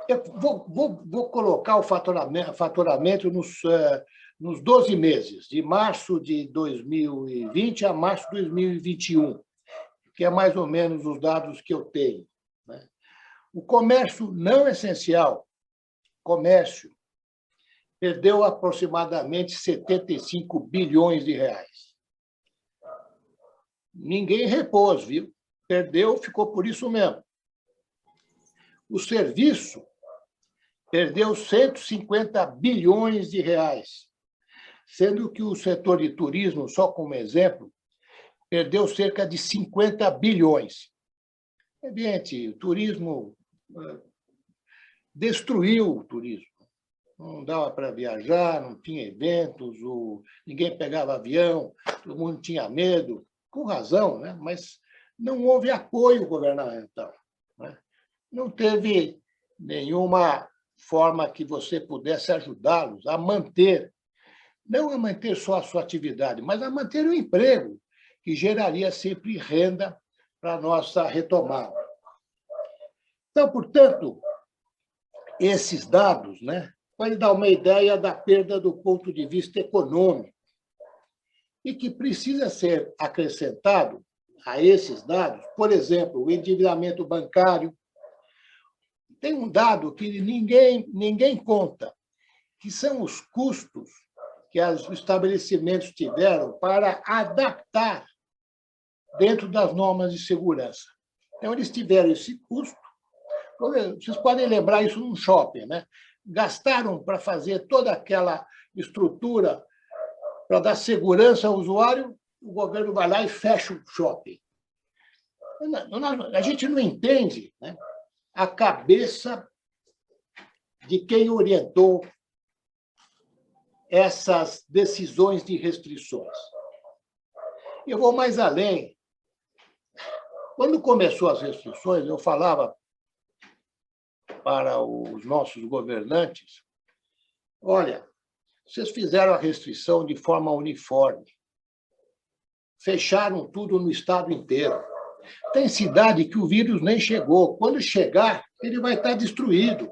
eu vou colocar o faturamento nos 12 meses, de março de 2020 a março de 2021, que é mais ou menos os dados que eu tenho, né? O comércio não essencial, comércio, perdeu aproximadamente 75 bilhões de reais. Ninguém repôs, viu? Perdeu, ficou por isso mesmo. O serviço perdeu 150 bilhões de reais, sendo que o setor de turismo, só como exemplo, perdeu cerca de 50 bilhões. Evidente, o turismo destruiu o turismo. Não dava para viajar, não tinha eventos, ninguém pegava avião, todo mundo tinha medo, com razão, né? Mas não houve apoio governamental, né? Não teve nenhuma forma que você pudesse ajudá-los a manter, não a manter só a sua atividade, mas a manter o emprego, que geraria sempre renda para a nossa retomada. Então, portanto, esses dados, né, vai dar uma ideia da perda do ponto de vista econômico, e que precisa ser acrescentado a esses dados, por exemplo, o endividamento bancário. Tem um dado que ninguém conta, que são os custos que os estabelecimentos tiveram para adaptar dentro das normas de segurança. Então, eles tiveram esse custo. Vocês podem lembrar isso num shopping, né? Gastaram para fazer toda aquela estrutura para dar segurança ao usuário, o governo vai lá e fecha o shopping. A gente não entende, né, a cabeça de quem orientou essas decisões de restrições. Eu vou mais além. Quando começou as restrições, eu falava para os nossos governantes: olha, vocês fizeram a restrição de forma uniforme, fecharam tudo no estado inteiro. Tem cidade que o vírus nem chegou. Quando chegar, ele vai estar destruído,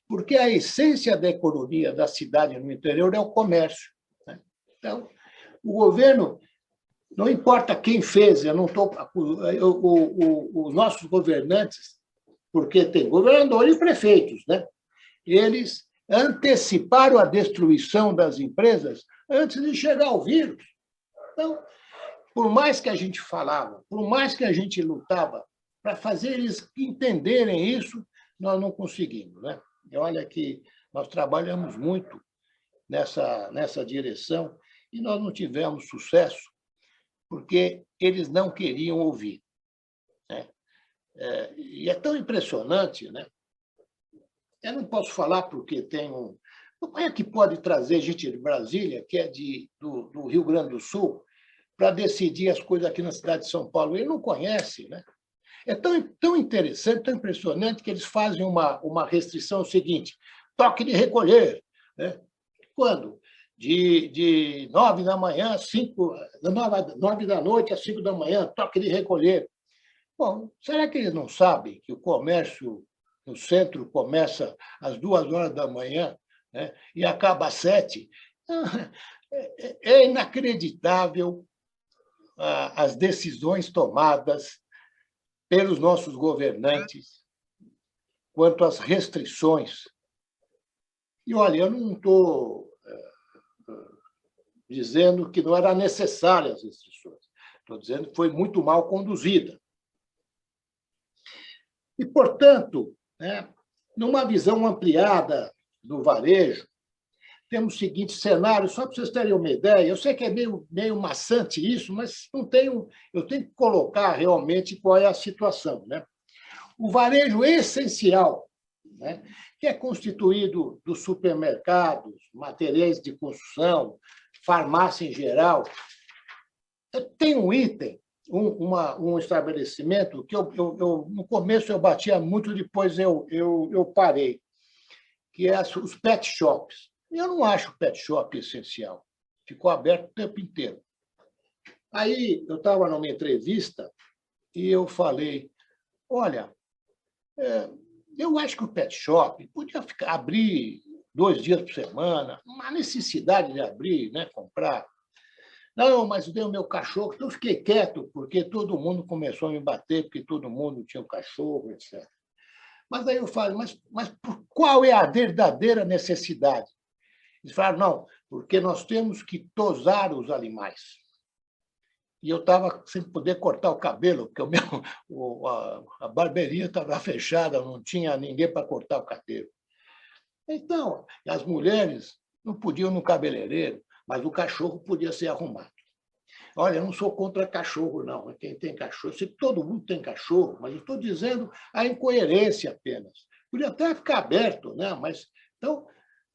porque a essência da economia da cidade no interior é o comércio, né? Então, o governo, não importa quem fez, eu não estou, os nossos governantes, porque tem governador e prefeitos, né? Eles anteciparam a destruição das empresas antes de chegar o vírus. Então, por mais que a gente falava, por mais que a gente lutava para fazer eles entenderem isso, nós não conseguimos, né? E olha que nós trabalhamos muito nessa direção e nós não tivemos sucesso porque eles não queriam ouvir, né? E é tão impressionante, né? Eu não posso falar porque tem um... Como é que pode trazer gente de Brasília, que é do Rio Grande do Sul, para decidir as coisas aqui na cidade de São Paulo? Ele não conhece, né? É tão interessante, tão impressionante, que eles fazem uma restrição seguinte: toque de recolher, né? Quando? De 9 da manhã às 9 da noite às 5 da manhã, toque de recolher. Bom, será que eles não sabem que o comércio no centro começa às 2 horas da manhã, né, e acaba às 7? É inacreditável as decisões tomadas pelos nossos governantes quanto às restrições. E, olha, eu não estou dizendo que não eram necessárias as restrições. Estou dizendo que foi muito mal conduzida. E, portanto, né, numa visão ampliada do varejo, temos o seguinte cenário, só para vocês terem uma ideia, eu sei que é meio maçante isso, mas eu tenho que colocar realmente qual é a situação. Né? O varejo essencial, né, que é constituído dos supermercados, materiais de construção, farmácia em geral, tem um item, um estabelecimento que no começo eu batia muito, depois eu parei, que é os pet shops. Eu não acho o pet shop essencial. Ficou aberto o tempo inteiro. Aí eu estava numa entrevista e eu falei, olha, eu acho que o pet shop podia abrir 2 dias por semana, uma necessidade de abrir, né, comprar. Não, mas deu o meu cachorro. Então, eu fiquei quieto, porque todo mundo começou a me bater, porque todo mundo tinha um cachorro, etc. Mas aí eu falo, mas qual é a verdadeira necessidade? Eles falaram, não, porque nós temos que tosar os animais. E eu estava sem poder cortar o cabelo, porque a barbearia estava fechada, não tinha ninguém para cortar o cabelo. Então, as mulheres não podiam ir no cabeleireiro, mas o cachorro podia ser arrumado. Olha, eu não sou contra cachorro, não. Quem tem cachorro, eu sei que todo mundo tem cachorro, mas eu estou dizendo a incoerência apenas. Podia até ficar aberto, né? Mas, então,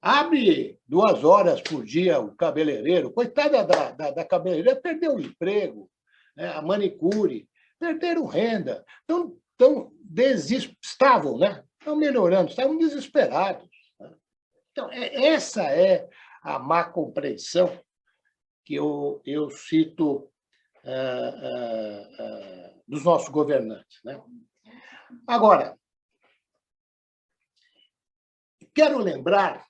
abre 2 horas por dia o cabeleireiro. Coitada da cabeleireira, perdeu o emprego, né? A manicure, perderam renda. Então, estavam, né? Estão melhorando, estavam desesperados. Né? Então, essa é a má compreensão que eu cito dos nossos governantes. Né? Agora, quero lembrar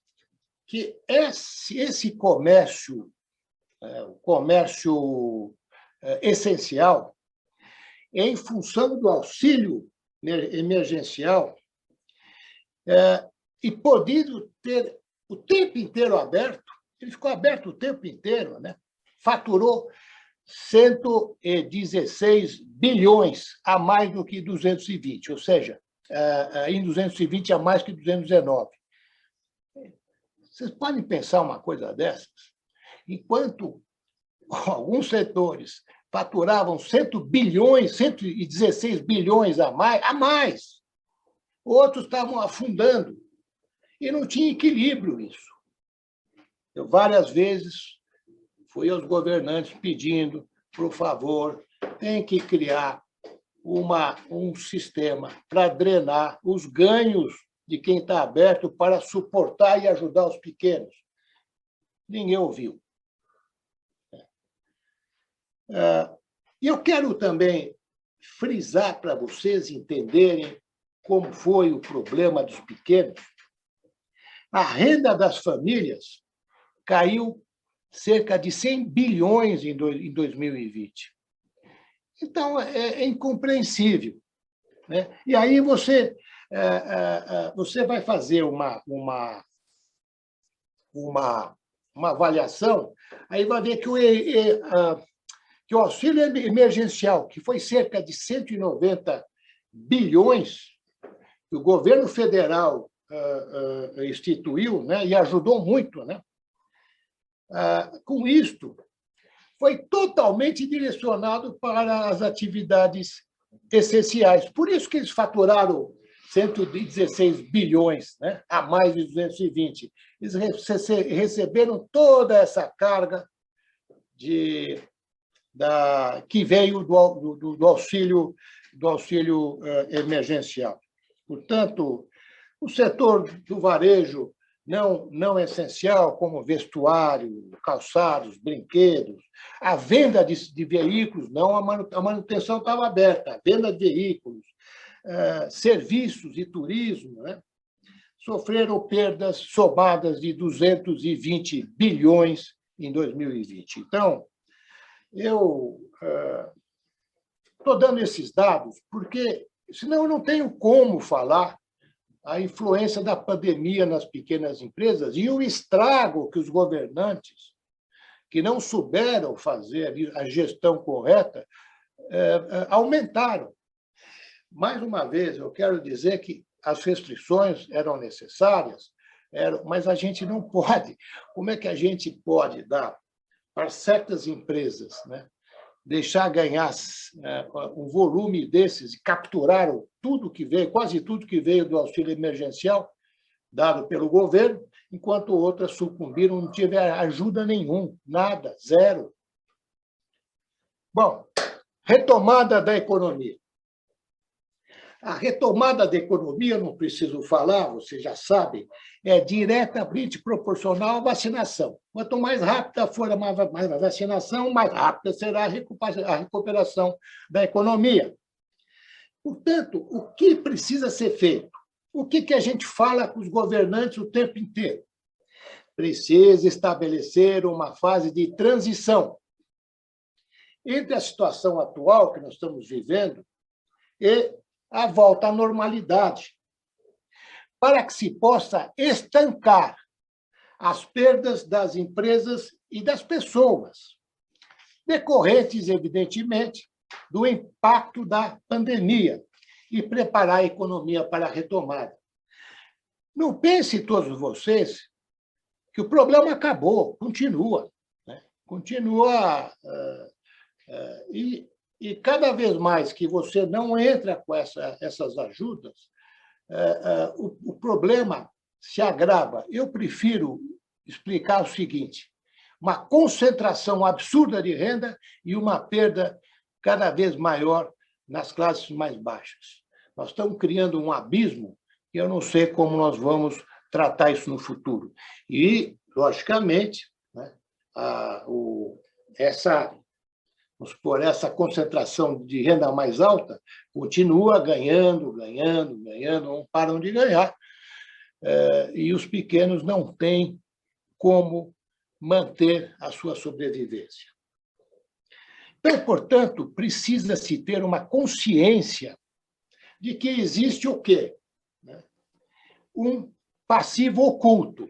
que esse comércio, o comércio essencial, em função do auxílio emergencial, e podendo ter o tempo inteiro aberto, ele ficou aberto o tempo inteiro, né? Faturou 116 bilhões a mais do que 220, ou seja, em 220 a mais que 219. Vocês podem pensar uma coisa dessas? Enquanto alguns setores faturavam 116 bilhões a mais, outros estavam afundando. E não tinha equilíbrio isso. Eu várias vezes fui aos governantes pedindo, por favor, tem que criar um sistema para drenar os ganhos de quem está aberto para suportar e ajudar os pequenos. Ninguém ouviu. E eu quero também frisar para vocês entenderem como foi o problema dos pequenos. A renda das famílias caiu cerca de 100 bilhões em 2020. Então, é incompreensível. Né? E aí você vai fazer uma avaliação, aí vai ver que o auxílio emergencial, que foi cerca de 190 bilhões, que o governo federal instituiu, né, e ajudou muito, né? Com isto, foi totalmente direcionado para as atividades essenciais. Por isso que eles faturaram 116 bilhões, né, a mais de 220. Eles receberam toda essa carga que veio do auxílio emergencial. Portanto, o setor do varejo não essencial, como vestuário, calçados, brinquedos, a venda de veículos, não, a manutenção estava aberta, a venda de veículos, serviços e turismo, né, sofreram perdas somadas de 220 bilhões em 2020. Então, eu estou dando esses dados porque, senão eu não tenho como falar a influência da pandemia nas pequenas empresas e o estrago que os governantes, que não souberam fazer a gestão correta, aumentaram. Mais uma vez, eu quero dizer que as restrições eram necessárias, mas a gente não pode. Como é que a gente pode dar para certas empresas, né, deixar ganhar um volume desses e capturaram tudo que veio, quase tudo que veio do auxílio emergencial dado pelo governo, enquanto outras sucumbiram, não tiveram ajuda nenhuma, nada, zero. Bom, retomada da economia. A retomada da economia, não preciso falar, vocês já sabem, é diretamente proporcional à vacinação. Quanto mais rápida for a vacinação, mais rápida será a recuperação da economia. Portanto, o que precisa ser feito? O que a gente fala com os governantes o tempo inteiro? Precisa estabelecer uma fase de transição entre a situação atual que nós estamos vivendo e a volta à normalidade, para que se possa estancar as perdas das empresas e das pessoas, decorrentes, evidentemente, do impacto da pandemia, e preparar a economia para a retomada. Não pense, todos vocês, que o problema acabou, continua. Né? Continua. E cada vez mais que você não entra com essas ajudas, o problema se agrava. Eu prefiro explicar o seguinte: uma concentração absurda de renda e uma perda cada vez maior nas classes mais baixas. Nós estamos criando um abismo e eu não sei como nós vamos tratar isso no futuro. E, logicamente, né, essa concentração de renda mais alta continua ganhando, não param de ganhar, e os pequenos não têm como manter a sua sobrevivência. Então, portanto, precisa-se ter uma consciência de que existe o quê? Um passivo oculto.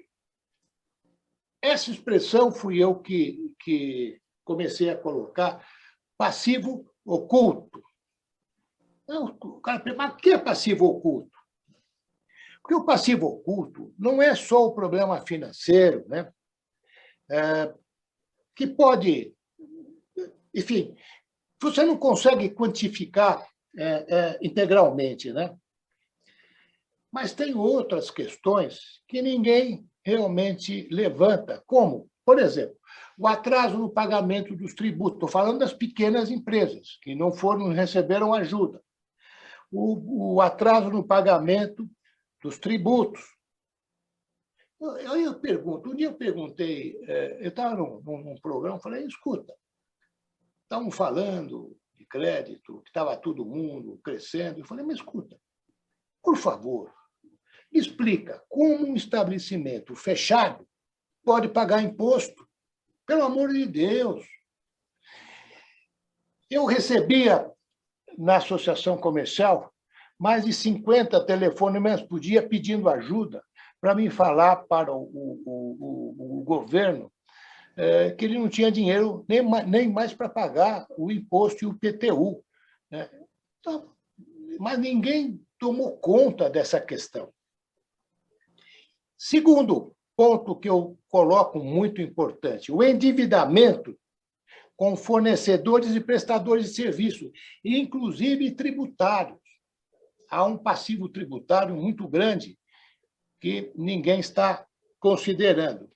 Essa expressão fui eu que comecei a colocar, passivo oculto. Então, o cara pergunta, mas o que é passivo oculto? Porque o passivo oculto não é só o problema financeiro, né? Que pode... Enfim, você não consegue quantificar integralmente, né? Mas tem outras questões que ninguém realmente levanta, como, por exemplo, o atraso no pagamento dos tributos. Estou falando das pequenas empresas que não receberam ajuda. O atraso no pagamento dos tributos. Eu pergunto, um dia eu perguntei, eu estava num programa, falei, escuta, estavam falando de crédito, que estava todo mundo crescendo. Eu falei, mas escuta, por favor, me explica como um estabelecimento fechado pode pagar imposto. Pelo amor de Deus. Eu recebia, na associação comercial, mais de 50 telefonemas por dia pedindo ajuda para me falar para o governo que ele não tinha dinheiro nem mais para pagar o imposto e o PTU. Né? Então, mas ninguém tomou conta dessa questão. Segundo ponto que eu coloco muito importante, o endividamento com fornecedores e prestadores de serviço, inclusive tributários. Há um passivo tributário muito grande que ninguém está considerando.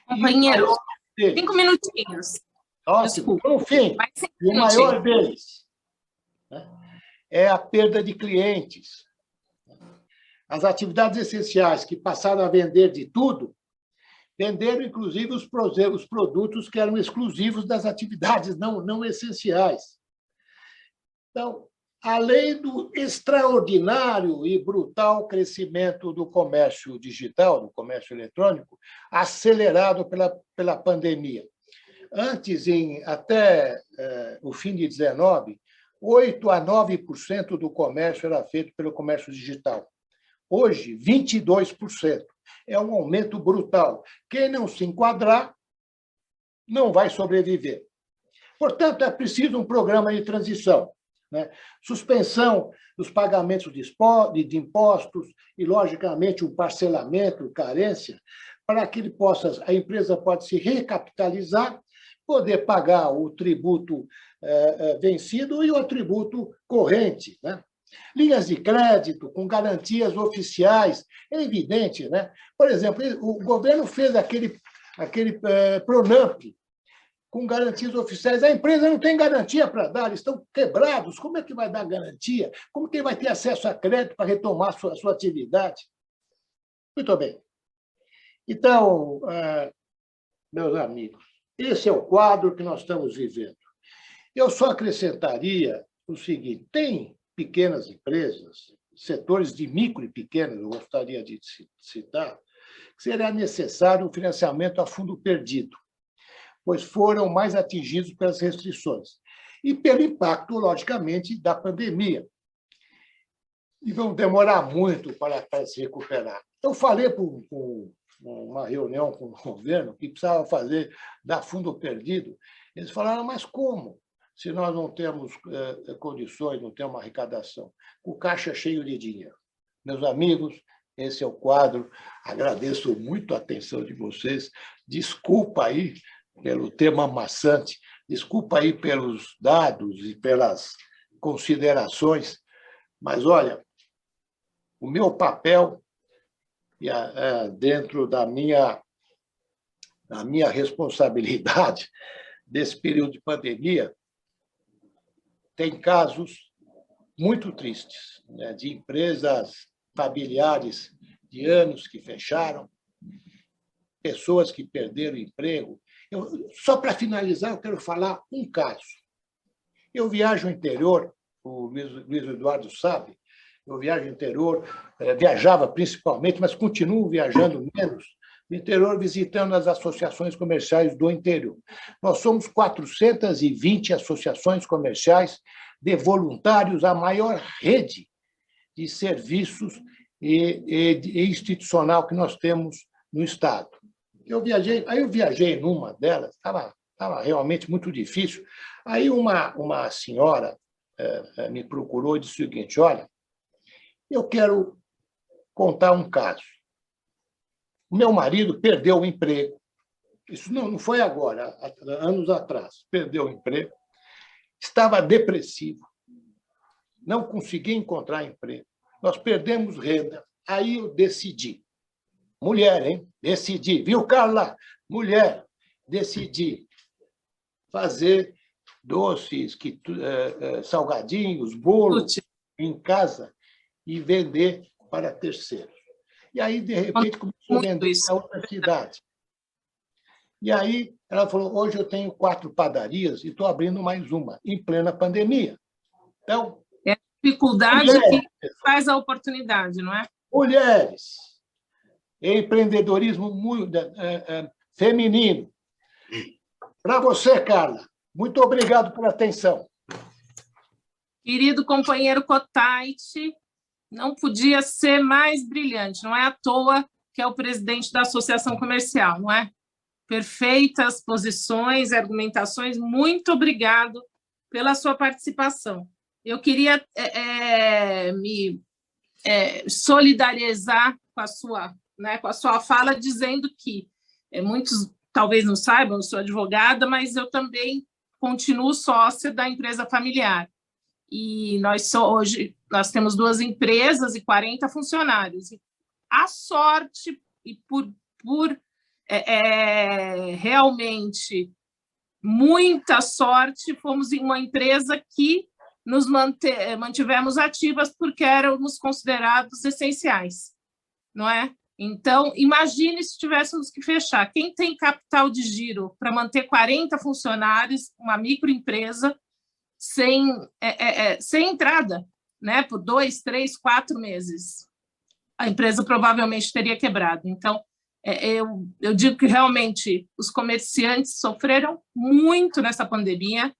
Companheiro, 5 minutinhos.
Ótimo. No fim, o maior deles, né, é a perda de clientes. As atividades essenciais que passaram a vender de tudo, venderam, inclusive, os produtos que eram exclusivos das atividades não essenciais. Então, além do extraordinário e brutal crescimento do comércio digital, do comércio eletrônico, acelerado pela pandemia. Antes, até o fim de 19, 8% a 9% do comércio era feito pelo comércio digital. Hoje, 22%. É um aumento brutal. Quem não se enquadrar não vai sobreviver. Portanto, é preciso um programa de transição, né? Suspensão dos pagamentos de impostos e, logicamente, um parcelamento, carência, para que a empresa possa se recapitalizar, poder pagar o tributo vencido e o tributo corrente, né? Linhas de crédito com garantias oficiais, é evidente, né? Por exemplo, o governo fez aquele Pronamp, com garantias oficiais. A empresa não tem garantia para dar, eles estão quebrados. Como é que vai dar garantia? Como que vai ter acesso a crédito para retomar a sua atividade? Muito bem. Então, meus amigos, esse é o quadro que nós estamos vivendo. Eu só acrescentaria o seguinte: tem pequenas empresas, setores de micro e pequenas, eu gostaria de citar, que seria necessário um financiamento a fundo perdido, pois foram mais atingidos pelas restrições e pelo impacto, logicamente, da pandemia. E vão demorar muito para se recuperar. Eu falei com uma reunião com o governo que precisava dar fundo perdido. Eles falaram, mas como? Se nós não temos condições, não temos uma arrecadação, o caixa é cheio de dinheiro. Meus amigos, esse é o quadro. Agradeço muito a atenção de vocês. Desculpa aí pelo tema maçante, desculpa aí pelos dados e pelas considerações, mas, olha, o meu papel, dentro da minha responsabilidade desse período de pandemia, tem casos muito tristes, né, de empresas familiares de anos que fecharam, pessoas que perderam emprego. Só para finalizar, eu quero falar um caso. Eu viajo ao interior, o Luiz Eduardo sabe, eu viajo ao interior, viajava principalmente, mas continuo viajando menos, no interior, visitando as associações comerciais do interior. Nós somos 420 associações comerciais de voluntários, a maior rede de serviços e institucional que nós temos no Estado. Eu viajei numa delas, estava realmente muito difícil. Aí uma senhora me procurou e disse o seguinte: olha, eu quero contar um caso. O meu marido perdeu o emprego. Isso não foi agora, anos atrás. Perdeu o emprego. Estava depressivo. Não conseguia encontrar emprego. Nós perdemos renda. Aí eu decidi. Mulher, hein? Decidi. Viu, Carla? Mulher. Decidi fazer doces, salgadinhos, bolos em casa e vender para terceiros. E aí, de repente, começou a vender para outra cidade. E aí, ela falou, hoje eu tenho 4 padarias e estou abrindo mais uma, em plena pandemia. Então,
é a dificuldade que faz a oportunidade, não é?
Mulheres, empreendedorismo feminino. Para você, Carla, muito obrigado pela atenção.
Querido companheiro Cotait, não podia ser mais brilhante, não é à toa que é o presidente da Associação Comercial, não é? Perfeitas posições, argumentações, muito obrigado pela sua participação. Eu queria me solidarizar com a sua fala, dizendo que muitos talvez não saibam, eu sou advogada, mas eu também continuo sócia da empresa familiar. E hoje nós temos 2 empresas e 40 funcionários. A sorte, e por realmente muita sorte, fomos em uma empresa que nos mantivemos ativas porque éramos considerados essenciais, não é? Então, imagine se tivéssemos que fechar. Quem tem capital de giro para manter 40 funcionários, uma microempresa, sem entrada, né, por 2, 3, 4 meses? A empresa provavelmente teria quebrado. Então, eu digo que realmente os comerciantes sofreram muito nessa pandemia.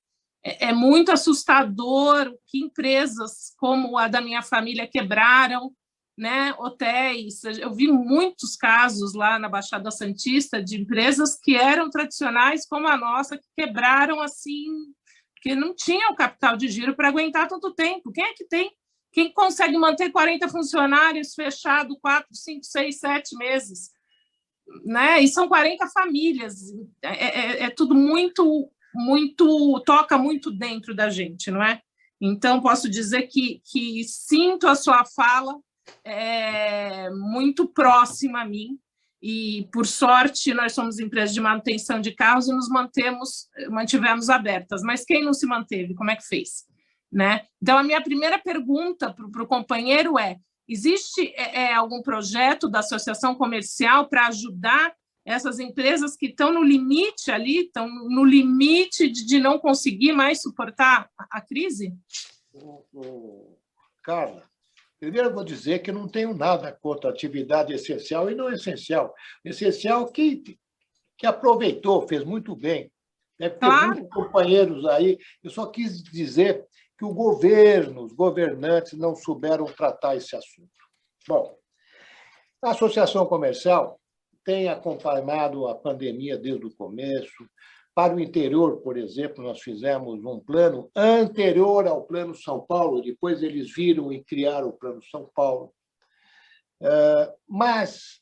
É muito assustador o que empresas como a da minha família quebraram, né, hotéis. Eu vi muitos casos lá na Baixada Santista de empresas que eram tradicionais como a nossa, que quebraram assim, que não tinham capital de giro para aguentar tanto tempo. Quem é que tem? Quem consegue manter 40 funcionários fechado 4, 5, 6, 7 meses? Né? E são 40 famílias. É tudo muito, toca muito dentro da gente, não é? Então, posso dizer que sinto a sua fala muito próxima a mim, e, por sorte, nós somos empresa de manutenção de carros e nos mantivemos abertas. Mas quem não se manteve, como é que fez? Né? Então, a minha primeira pergunta para o companheiro é: existe algum projeto da associação comercial para ajudar essas empresas que estão no limite ali, estão no limite de não conseguir mais suportar a crise?
Carla, primeiro eu vou dizer que não tenho nada contra a atividade essencial e não essencial. Essencial que aproveitou, fez muito bem. Tem muitos companheiros aí. Eu só quis dizer que o governo, os governantes não souberam tratar esse assunto. Bom, a Associação Comercial tem acompanhado a pandemia desde o começo. Para o interior, por exemplo, nós fizemos um plano anterior ao Plano São Paulo, depois eles viram e criaram o Plano São Paulo. Mas,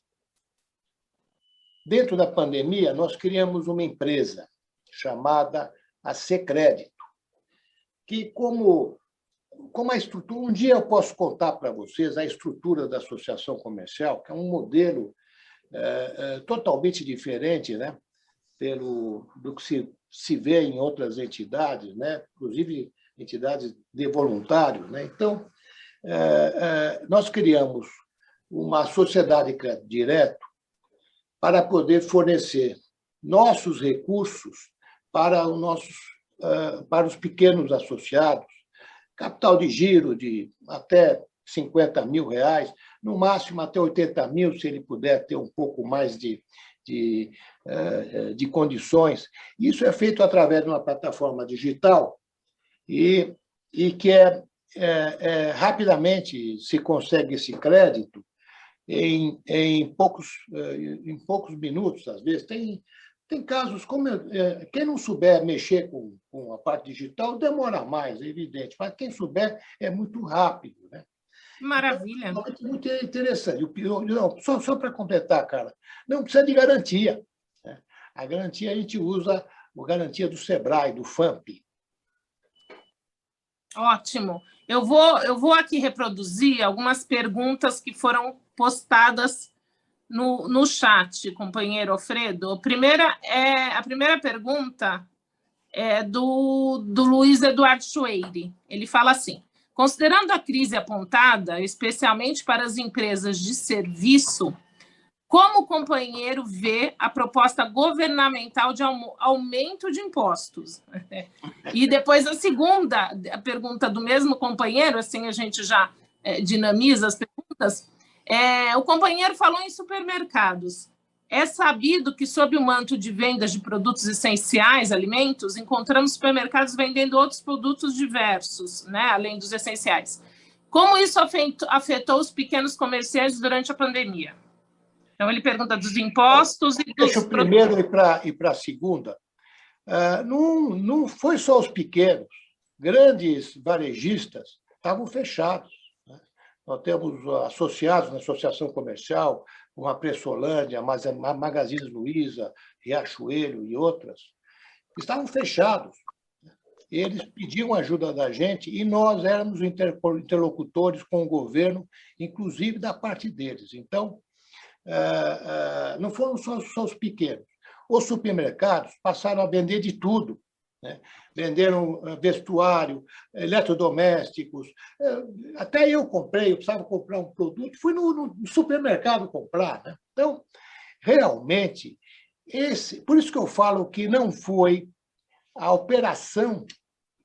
dentro da pandemia, nós criamos uma empresa chamada a Secrédito, que, como a estrutura... Um dia eu posso contar para vocês a estrutura da Associação Comercial, que é um modelo totalmente diferente, né? Do que se vê em outras entidades, né? Inclusive entidades de voluntários. Né? Então, nós criamos uma sociedade direto para poder fornecer nossos recursos para os pequenos associados, capital de giro de até R$50 mil, no máximo até 80 mil, se ele puder ter um pouco mais de condições. Isso é feito através de uma plataforma digital e que rapidamente se consegue esse crédito em poucos minutos, às vezes. Tem casos, como quem não souber mexer com a parte digital demora mais, é evidente, mas quem souber é muito rápido, né?
Maravilha.
Então, é muito interessante. Só para completar, cara, não precisa de garantia. Né? A garantia a gente usa a garantia do Sebrae, do FAMP.
Ótimo. Eu vou aqui reproduzir algumas perguntas que foram postadas no chat, companheiro Alfredo. A primeira pergunta é do Luiz Eduardo Choeire. Ele fala assim: considerando a crise apontada, especialmente para as empresas de serviço, como o companheiro vê a proposta governamental de aumento de impostos? E depois a pergunta do mesmo companheiro, assim a gente já dinamiza as perguntas. O companheiro falou em supermercados. É sabido que, sob o manto de vendas de produtos essenciais, alimentos, encontramos supermercados vendendo outros produtos diversos, né, além dos essenciais. Como isso afetou os pequenos comerciantes durante a pandemia? Então, ele pergunta dos impostos e dos...
Deixa o primeiro ir para a segunda. Não foi só os pequenos. Grandes varejistas estavam fechados. Né? Nós temos associados na Associação Comercial, como a Pressolândia, a Magazine Luiza, Riachuelo e outras, estavam fechados. Eles pediam ajuda da gente e nós éramos interlocutores com o governo, inclusive da parte deles. Então, não foram só os pequenos. Os supermercados passaram a vender de tudo. Né? Venderam vestuário, eletrodomésticos. Até eu precisava comprar um produto, fui no supermercado comprar. Né? Então, realmente, por isso que eu falo que a operação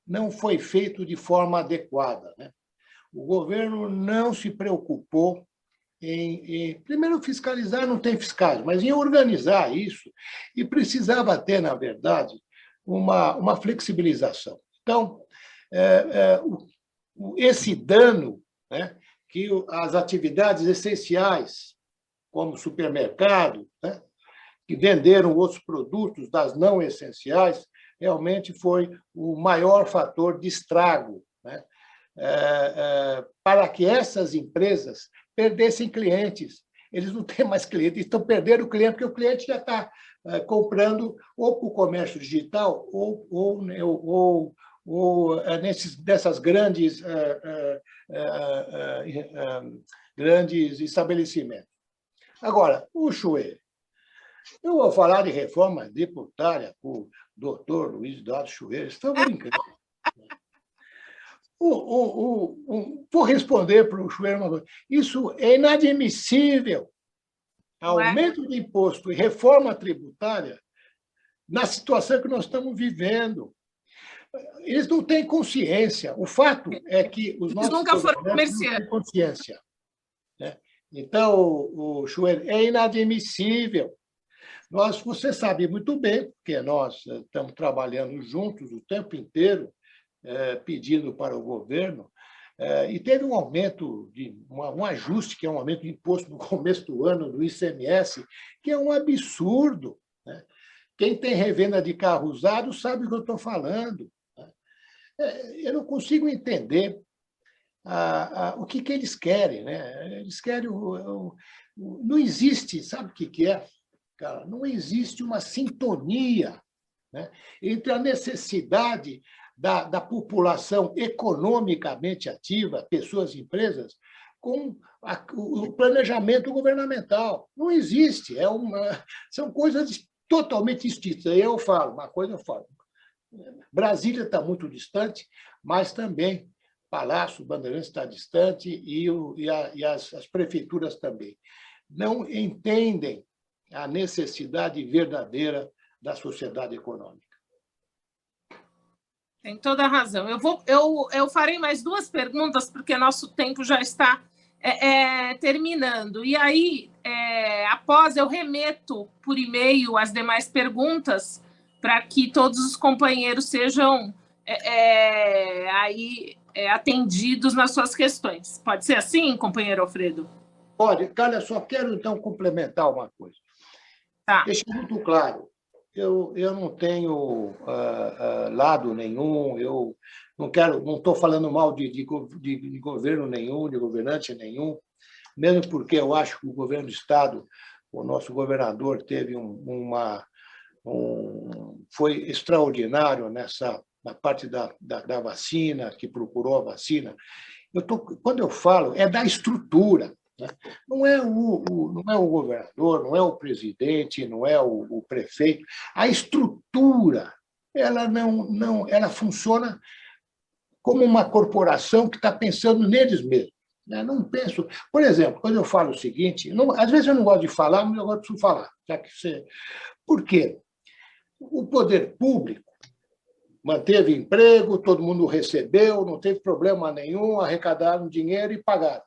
não foi feita de forma adequada. Né? O governo não se preocupou primeiro, fiscalizar, não tem fiscais, mas em organizar isso, e precisava ter, na verdade, uma flexibilização. Então, esse dano, né, que as atividades essenciais, como supermercado, né, que venderam outros produtos das não essenciais, realmente foi o maior fator de estrago, né, para que essas empresas perdessem clientes. Eles não têm mais clientes, estão perdendo o cliente, porque o cliente já está comprando ou para o comércio digital ou dessas grandes estabelecimentos. Agora, o Chueiro. Eu vou falar de reforma tributária com o doutor Luiz Eduardo Chueiro. Estão brincando. Vou responder para o Chueiro uma coisa. Isso é inadmissível. Aumento de imposto e reforma tributária na situação que nós estamos vivendo. Eles não têm consciência. O fato é que os nossos
nunca foram comerciantes.
Não têm consciência, né? Então, o Chueiro, é inadmissível. Você sabe muito bem, porque nós estamos trabalhando juntos o tempo inteiro, pedindo para o governo, e teve um aumento, um ajuste, que é um aumento de imposto no começo do ano, do ICMS, que é um absurdo, né? Quem tem revenda de carro usado sabe o que eu estou falando, né? Eu não consigo entender o que eles querem, né? Eles querem... Não existe, sabe o que é? Cara, não existe uma sintonia, né, entre a necessidade da população economicamente ativa, pessoas e empresas, com o planejamento governamental. Não existe. São coisas totalmente distintas. Aí eu falo, uma coisa eu falo. Brasília está muito distante, mas também Palácio Bandeirantes está distante e as prefeituras também. Não entendem a necessidade verdadeira da sociedade econômica.
Tem toda a razão. Eu farei mais 2 perguntas, porque nosso tempo já está terminando. E aí, após, eu remeto por e-mail as demais perguntas para que todos os companheiros sejam atendidos nas suas questões. Pode ser assim, companheiro Alfredo?
Pode. Olha, só quero, então, complementar uma coisa.
Tá.
Deixa muito claro, eu não tenho lado nenhum, eu não estou falando mal de governo nenhum, de governante nenhum, mesmo porque eu acho que o governo do Estado, o nosso governador, teve foi extraordinário na parte da vacina, que procurou a vacina. Quando eu falo, é da estrutura. Não é o governador, não é o presidente, não é o prefeito. A estrutura, ela funciona como uma corporação que está pensando neles mesmos. Não penso... Por exemplo, quando eu falo o seguinte, às vezes eu não gosto de falar, mas eu preciso falar. Por quê? O poder público manteve emprego, todo mundo recebeu, não teve problema nenhum, arrecadaram dinheiro e pagaram.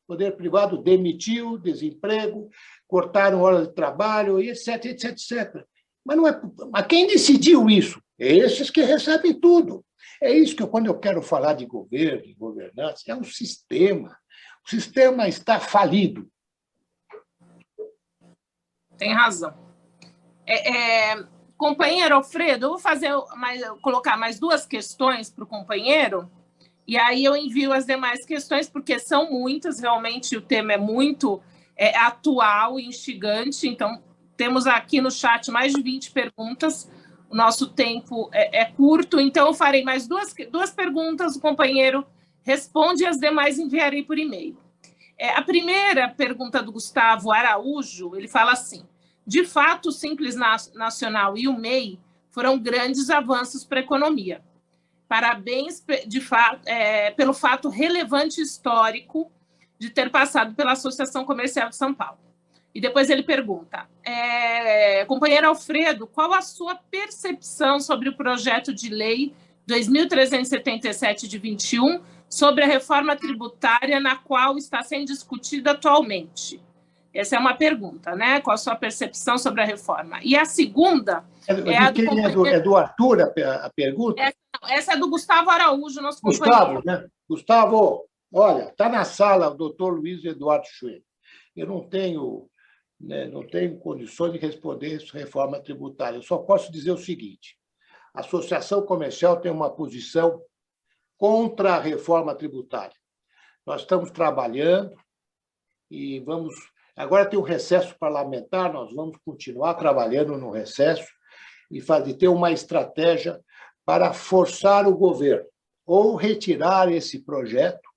O poder privado demitiu, desemprego, cortaram horas de trabalho, e etc, etc, etc. Mas quem decidiu isso? Esses que recebem tudo. É isso que quando eu quero falar de governo, de governança, é um sistema. O sistema está falido.
Tem razão. Companheiro Alfredo, eu vou colocar mais 2 questões para o companheiro, e aí eu envio as demais questões, porque são muitas, realmente o tema é muito atual e instigante, então temos aqui no chat mais de 20 perguntas, o nosso tempo é curto, então eu farei mais duas perguntas, o companheiro responde e as demais enviarei por e-mail. A primeira pergunta do Gustavo Araújo, ele fala assim: de fato, o Simples Nacional e o MEI foram grandes avanços para a economia. Parabéns pelo fato relevante histórico de ter passado pela Associação Comercial de São Paulo. E depois ele pergunta, companheiro Alfredo, qual a sua percepção sobre o projeto de lei 2.377 de 21 sobre a reforma tributária na qual está sendo discutida atualmente? Essa é uma pergunta, né? Qual a sua percepção sobre a reforma? E a segunda...
É do Arthur a pergunta?
Essa é do Gustavo Araújo, nosso
Gustavo,
companheiro.
né? Gustavo, Olha, está na sala o doutor Luiz Eduardo Schuen. Eu não tenho condições de responder isso, reforma tributária. Eu só posso dizer o seguinte: a Associação Comercial tem uma posição contra a reforma tributária. Nós estamos trabalhando e vamos... Agora tem um recesso parlamentar, nós vamos continuar trabalhando no recesso e ter uma estratégia para forçar o governo ou retirar esse projeto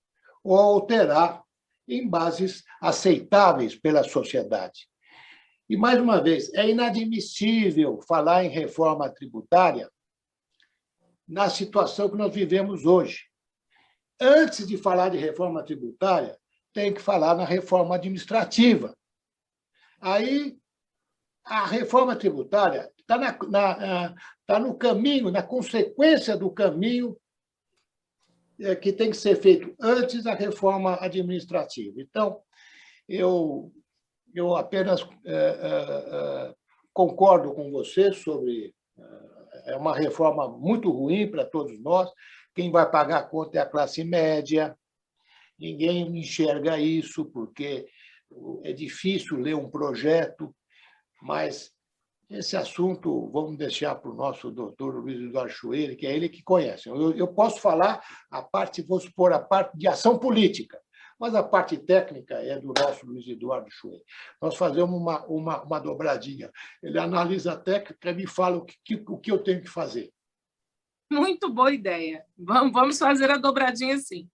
ou alterar em bases aceitáveis pela sociedade. E, mais uma vez, é inadmissível falar em reforma tributária na situação que nós vivemos hoje. Antes de falar de reforma tributária, tem que falar na reforma administrativa. Aí, a reforma tributária está no caminho, na consequência do caminho que tem que ser feito antes da reforma administrativa. Então, eu apenas concordo com você sobre... É uma reforma muito ruim para todos nós. Quem vai pagar a conta é a classe média. Ninguém enxerga isso, porque é difícil ler um projeto, mas esse assunto vamos deixar para o nosso doutor Luiz Eduardo Schuen, que é ele que conhece. Eu posso falar vou expor a parte de ação política, mas a parte técnica é do nosso Luiz Eduardo Schuen. Nós fazemos uma dobradinha. Ele analisa a técnica e me fala o que eu tenho que fazer.
Muito boa ideia. Vamos fazer a dobradinha, sim.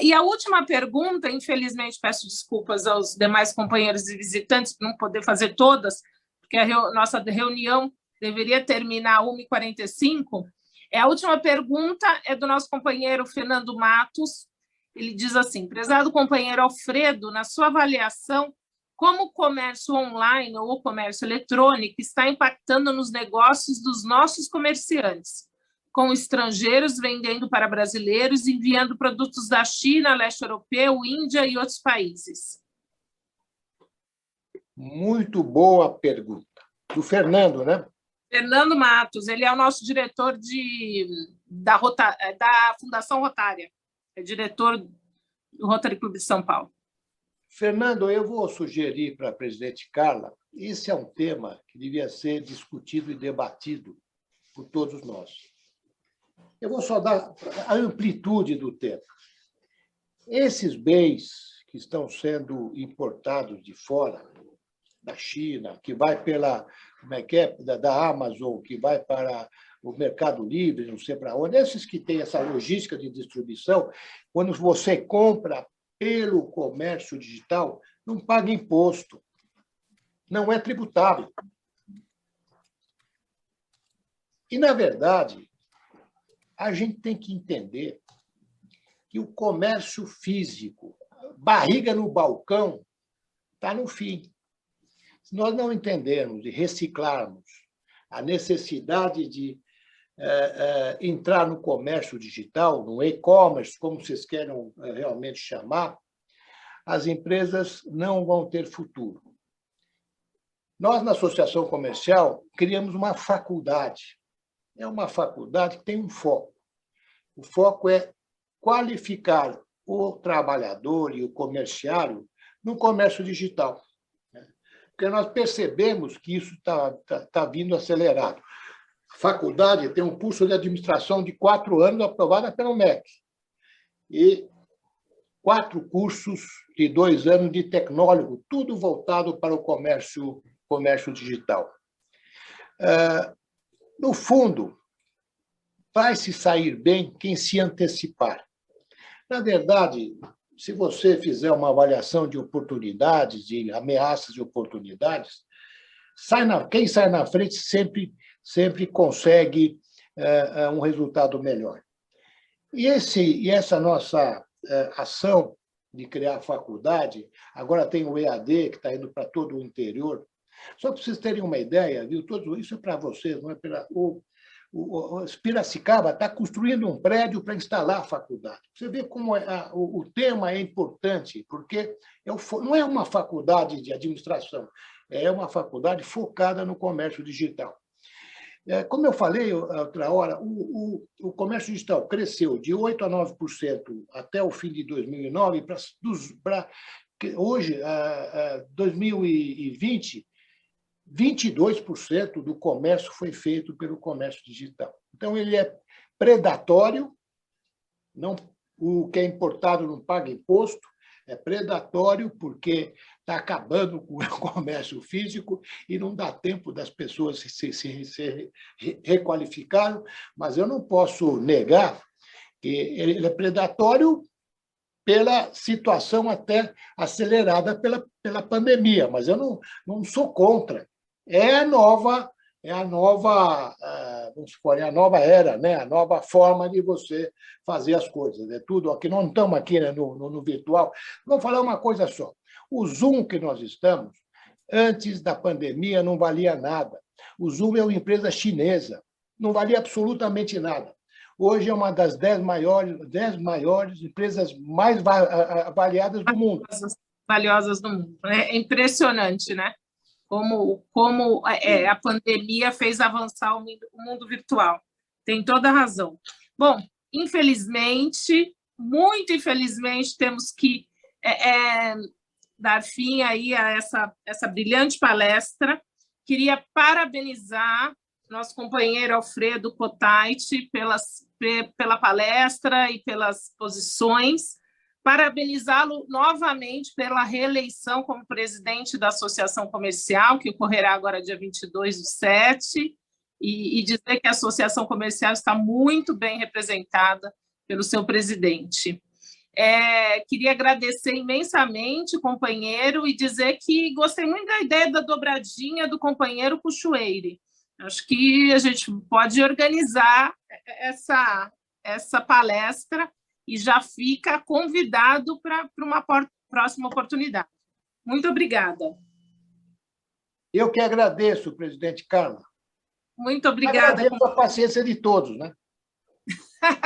E a última pergunta, infelizmente, peço desculpas aos demais companheiros e visitantes por não poder fazer todas, porque a nossa reunião deveria terminar às 1h45. A última pergunta é do nosso companheiro Fernando Matos. Ele diz assim: prezado companheiro Alfredo, na sua avaliação, como o comércio online ou o comércio eletrônico está impactando nos negócios dos nossos comerciantes, com estrangeiros vendendo para brasileiros, enviando produtos da China, leste europeu, Índia e outros países?
Muito boa pergunta. Do Fernando, né?
Fernando Matos, ele é o nosso diretor da Fundação Rotária. É diretor do Rotary Clube de São Paulo.
Fernando, eu vou sugerir para a presidente Carla, esse é um tema que devia ser discutido e debatido por todos nós. Eu vou só dar a amplitude do tema. Esses bens que estão sendo importados de fora, da China, que vai da Amazon, que vai para o Mercado Livre, não sei para onde, esses que têm essa logística de distribuição, quando você compra pelo comércio digital, não paga imposto, não é tributável. E, na verdade, a gente tem que entender que o comércio físico, barriga no balcão, está no fim. Se nós não entendermos e reciclarmos a necessidade de entrar no comércio digital, no e-commerce, como vocês querem realmente chamar, as empresas não vão ter futuro. Nós, na Associação Comercial, criamos uma faculdade. É uma faculdade que tem um foco. O foco é qualificar o trabalhador e o comerciário no comércio digital. Porque nós percebemos que isso está vindo acelerado. A faculdade tem um curso de administração de 4 anos, aprovada pelo MEC, e 4 cursos de 2 anos de tecnólogo, tudo voltado para o comércio digital. No fundo, vai se sair bem quem se antecipar. Na verdade, se você fizer uma avaliação de oportunidades, de ameaças e oportunidades, quem sai na frente sempre consegue um resultado melhor. E essa nossa ação de criar a faculdade, agora tem o EAD, que está indo para todo o interior. Só para vocês terem uma ideia, viu? Tudo isso é para vocês, não é para... O Piracicaba está construindo um prédio para instalar a faculdade. Você vê como o tema é importante, porque não é uma faculdade de administração, é uma faculdade focada no comércio digital. Como eu falei outra hora, o comércio digital cresceu de 8% a 9% até o fim de 2009, para hoje, 2020, 22% do comércio foi feito pelo comércio digital. Então, ele é predatório, não, o que é importado não paga imposto, é predatório porque está acabando com o comércio físico e não dá tempo das pessoas se requalificarem, mas eu não posso negar que ele é predatório pela situação até acelerada pela pandemia, mas eu não sou contra. É a nova, vamos supor, é a nova era, né? A nova forma de você fazer as coisas. É tudo aqui, não estamos aqui, né, no virtual. Vou falar uma coisa só. O Zoom que nós estamos, antes da pandemia, não valia nada. O Zoom é uma empresa chinesa, não valia absolutamente nada. Hoje é uma das 10 maiores empresas mais avaliadas do mundo.
Valiosas do mundo. É impressionante, né? Como a pandemia fez avançar o mundo virtual. Tem toda a razão. Bom, infelizmente, muito infelizmente, temos que dar fim aí a essa brilhante palestra. Queria parabenizar nosso companheiro Alfredo Kotait pela palestra e pelas posições, parabenizá-lo novamente pela reeleição como presidente da Associação Comercial, que ocorrerá agora dia 22/7, e dizer que a Associação Comercial está muito bem representada pelo seu presidente. Queria agradecer imensamente, companheiro, e dizer que gostei muito da ideia da dobradinha do companheiro Puxueire. Acho que a gente pode organizar essa palestra e já fica convidado para uma próxima oportunidade. Muito obrigada.
Eu que agradeço, presidente Carla.
Muito obrigada.
Agradeço a paciência de todos, né?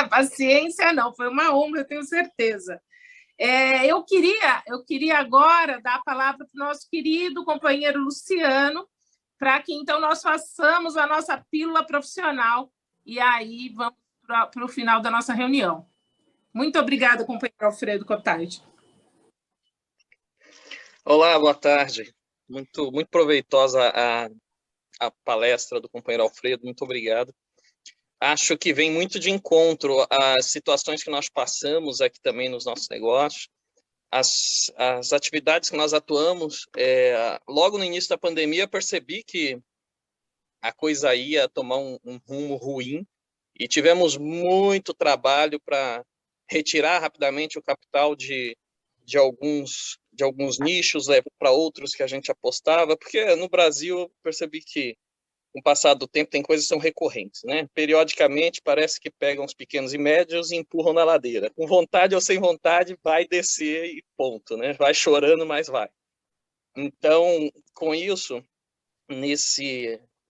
Paciência não, foi uma honra, eu tenho certeza. Eu queria agora dar a palavra para o nosso querido companheiro Luciano, para que, então, nós façamos a nossa pílula profissional e aí vamos para o final da nossa reunião. Muito obrigada, companheiro Alfredo Kotait.
Olá, boa tarde. Muito proveitosa a palestra do companheiro Alfredo, muito obrigado. Acho que vem muito de encontro às situações que nós passamos aqui também nos nossos negócios, as atividades que nós atuamos. Logo no início da pandemia, percebi que a coisa ia tomar um rumo ruim e tivemos muito trabalho para retirar rapidamente o capital de alguns nichos para outros que a gente apostava, porque no Brasil eu percebi que, com o passar do tempo, tem coisas que são recorrentes, né? Periodicamente parece que pegam os pequenos e médios e empurram na ladeira. Com vontade ou sem vontade, vai descer e ponto, né? Vai chorando, mas vai. Então, com isso,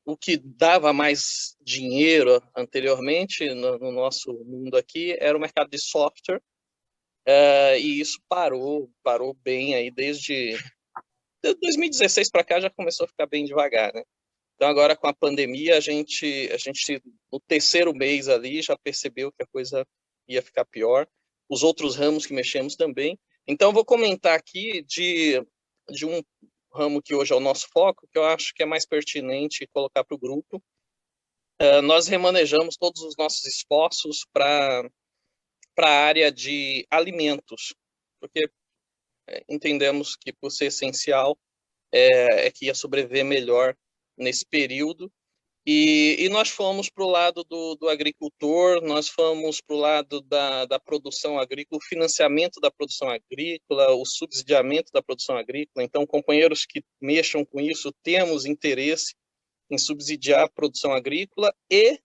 o que dava mais dinheiro anteriormente no nosso mundo aqui era o mercado de software, e isso parou bem aí desde 2016 para cá, já começou a ficar bem devagar, né? Então agora com a pandemia a gente no terceiro mês ali já percebeu que a coisa ia ficar pior, os outros ramos que mexemos também. Então eu vou comentar aqui de um ramo que hoje é o nosso foco, que eu acho que é mais pertinente colocar para o grupo. Nós remanejamos todos os nossos esforços para a área de alimentos, porque entendemos que, por ser essencial, que ia sobreviver melhor nesse período. E nós fomos para o lado do agricultor, nós fomos para o lado da produção agrícola, o financiamento da produção agrícola, o subsidiamento da produção agrícola. Então, companheiros que mexam com isso, temos interesse em subsidiar a produção agrícola e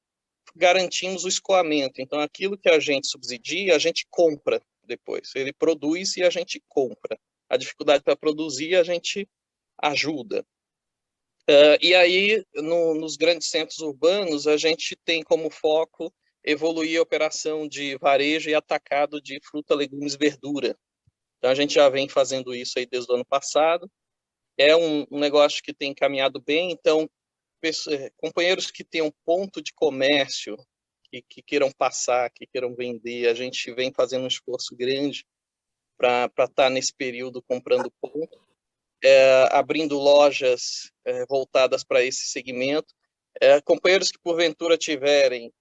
garantimos o escoamento. Então, aquilo que a gente subsidia, a gente compra depois. Ele produz e a gente compra. A dificuldade para produzir, a gente ajuda. E aí, nos grandes centros urbanos, a gente tem como foco evoluir a operação de varejo e atacado de fruta, legumes e verdura. Então, a gente já vem fazendo isso aí desde o ano passado. É um negócio que tem caminhado bem. Então, companheiros que tenham ponto de comércio, que queiram passar, que queiram vender, a gente vem fazendo um esforço grande para estar nesse período comprando ponto, abrindo lojas voltadas para esse segmento. Companheiros que porventura tiverem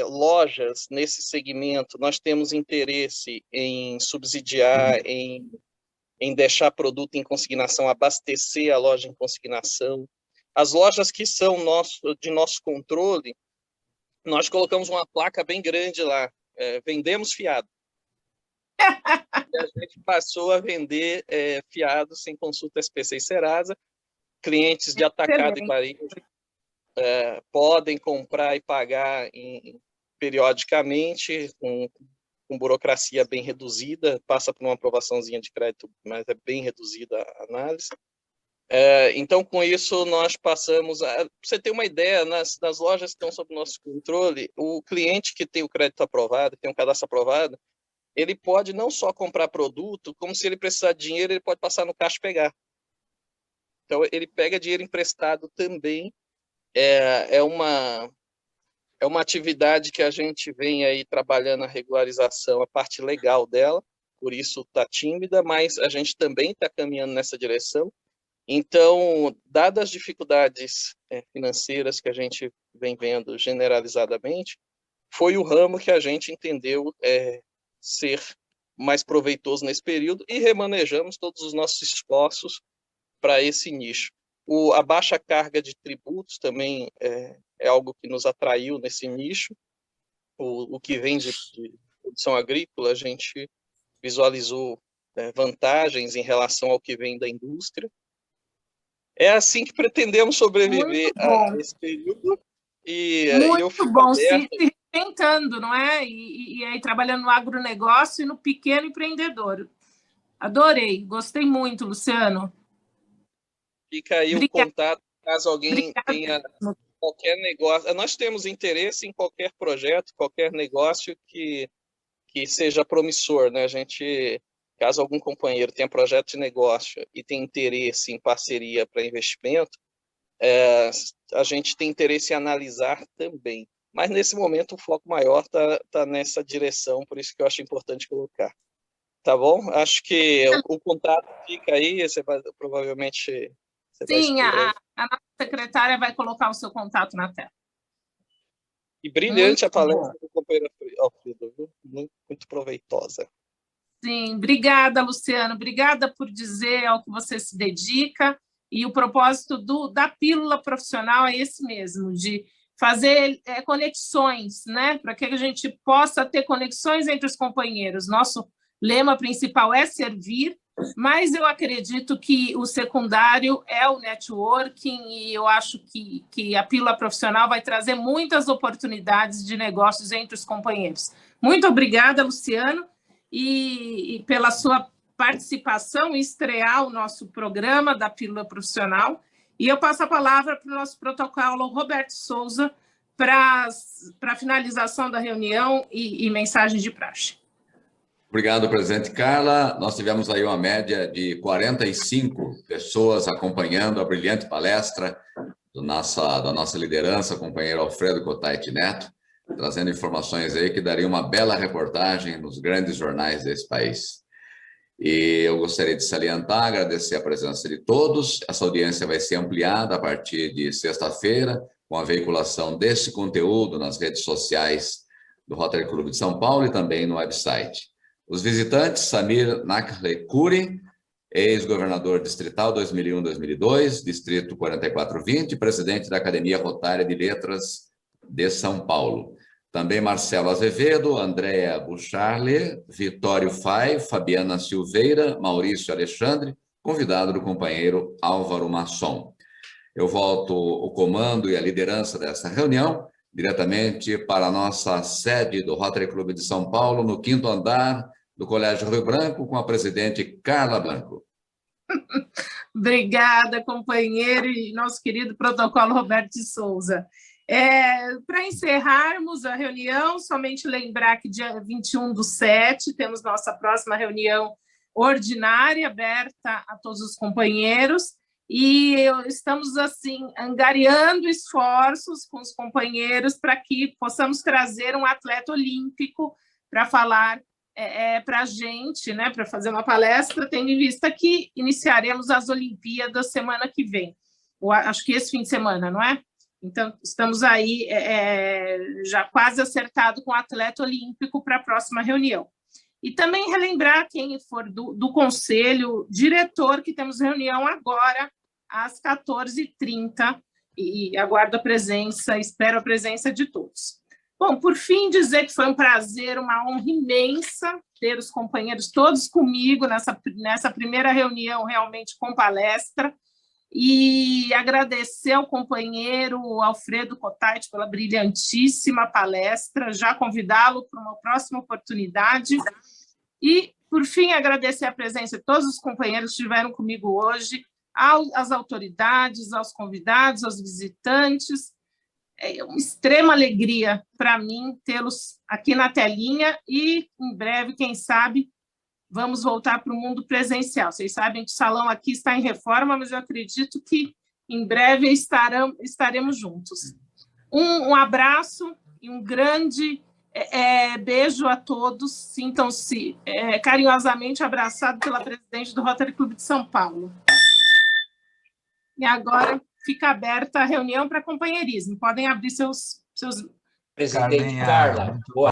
lojas nesse segmento, nós temos interesse em subsidiar, em deixar produto em consignação, abastecer a loja em consignação. As lojas que são de nosso controle, nós colocamos uma placa bem grande lá, vendemos fiado. E a gente passou a vender fiado sem consulta SPC e Serasa. Clientes de atacado e varejo podem comprar e pagar periodicamente, com burocracia bem reduzida, passa por uma aprovaçãozinha de crédito, mas é bem reduzida a análise. Então, com isso, nós passamos a... Pra você ter uma ideia, nas lojas que estão sob nosso controle, o cliente que tem o crédito aprovado, tem um cadastro aprovado, ele pode não só comprar produto, como se ele precisar de dinheiro, ele pode passar no caixa e pegar. Então, ele pega dinheiro emprestado também. É uma atividade que a gente vem aí trabalhando a regularização, a parte legal dela, por isso está tímida, mas a gente também está caminhando nessa direção. Então, dadas as dificuldades financeiras que a gente vem vendo generalizadamente, foi o ramo que a gente entendeu ser mais proveitoso nesse período e remanejamos todos os nossos esforços para esse nicho. A baixa carga de tributos também é algo que nos atraiu nesse nicho. O que vem de produção agrícola, a gente visualizou vantagens em relação ao que vem da indústria. É assim que pretendemos sobreviver a esse período.
Muito bom, se reinventando, não é? E aí trabalhando no agronegócio e no pequeno empreendedor. Adorei, gostei muito, Luciano.
Fica aí o contato, caso alguém tenha qualquer negócio. Nós temos interesse em qualquer projeto, qualquer negócio que seja promissor, né? Caso algum companheiro tenha projeto de negócio e tenha interesse em parceria para investimento, a gente tem interesse em analisar também. Mas, nesse momento, o foco maior está nessa direção, por isso que eu acho importante colocar. Tá bom? Acho que o contato fica aí, provavelmente...
Sim, a nossa secretária vai colocar o seu contato na tela.
E brilhante a palestra do companheiro Alfredo, viu? Muito proveitosa.
Sim, obrigada, Luciano. Obrigada por dizer ao que você se dedica. E o propósito da pílula profissional é esse mesmo, de fazer conexões, né? Para que a gente possa ter conexões entre os companheiros. Nosso lema principal é servir, mas eu acredito que o secundário é o networking e eu acho que a pílula profissional vai trazer muitas oportunidades de negócios entre os companheiros. Muito obrigada, Luciano, e pela sua participação e estrear o nosso programa da pílula profissional. E eu passo a palavra para o nosso protocolo Roberto Souza para a finalização da reunião e mensagem de praxe.
Obrigado, presidente Carla. Nós tivemos aí uma média de 45 pessoas acompanhando a brilhante palestra da nossa liderança, companheiro Alfredo Cotaiti Neto, trazendo informações aí que daria uma bela reportagem nos grandes jornais desse país. E eu gostaria de salientar, agradecer a presença de todos. Essa audiência vai ser ampliada a partir de sexta-feira, com a veiculação desse conteúdo nas redes sociais do Rotary Clube de São Paulo e também no website. Os visitantes, Samir Nakhlekuri, ex-governador distrital 2001-2002, distrito 4420, presidente da Academia Rotária de Letras de São Paulo. Também Marcelo Azevedo, Andréa Bucharle, Vitório Fai, Fabiana Silveira, Maurício Alexandre, convidado do companheiro Álvaro Masson. Eu volto o comando e a liderança dessa reunião diretamente para a nossa sede do Rotary Clube de São Paulo, no 5º andar do Colégio Rio Branco, com a presidente Carla Blanco.
Obrigada, companheiro, e nosso querido protocolo Roberto de Souza. Para encerrarmos a reunião, somente lembrar que dia 21/7 temos nossa próxima reunião ordinária, aberta a todos os companheiros, E estamos, assim, angariando esforços com os companheiros para que possamos trazer um atleta olímpico para falar para a gente, né, para fazer uma palestra, tendo em vista que iniciaremos as Olimpíadas semana que vem. Acho que esse fim de semana, não é? Então, estamos aí já quase acertado com o atleta olímpico para a próxima reunião. E também relembrar quem for do conselho diretor, que temos reunião agora, às 14h30, e aguardo a presença, espero a presença de todos. Bom, por fim, dizer que foi um prazer, uma honra imensa ter os companheiros todos comigo nessa primeira reunião, realmente com palestra, e agradecer ao companheiro Alfredo Cottait pela brilhantíssima palestra, já convidá-lo para uma próxima oportunidade. E, por fim, agradecer a presença de todos os companheiros que estiveram comigo hoje, às autoridades, aos convidados, aos visitantes. É uma extrema alegria para mim tê-los aqui na telinha e, em breve, quem sabe, vamos voltar para o mundo presencial. Vocês sabem que o salão aqui está em reforma, mas eu acredito que, em breve, estaremos juntos. Um abraço e um grande beijo a todos. Sintam-se carinhosamente abraçados pela presidente do Rotary Clube de São Paulo. E agora fica aberta a reunião para companheirismo. Podem abrir seus...
Presidente Carla, boa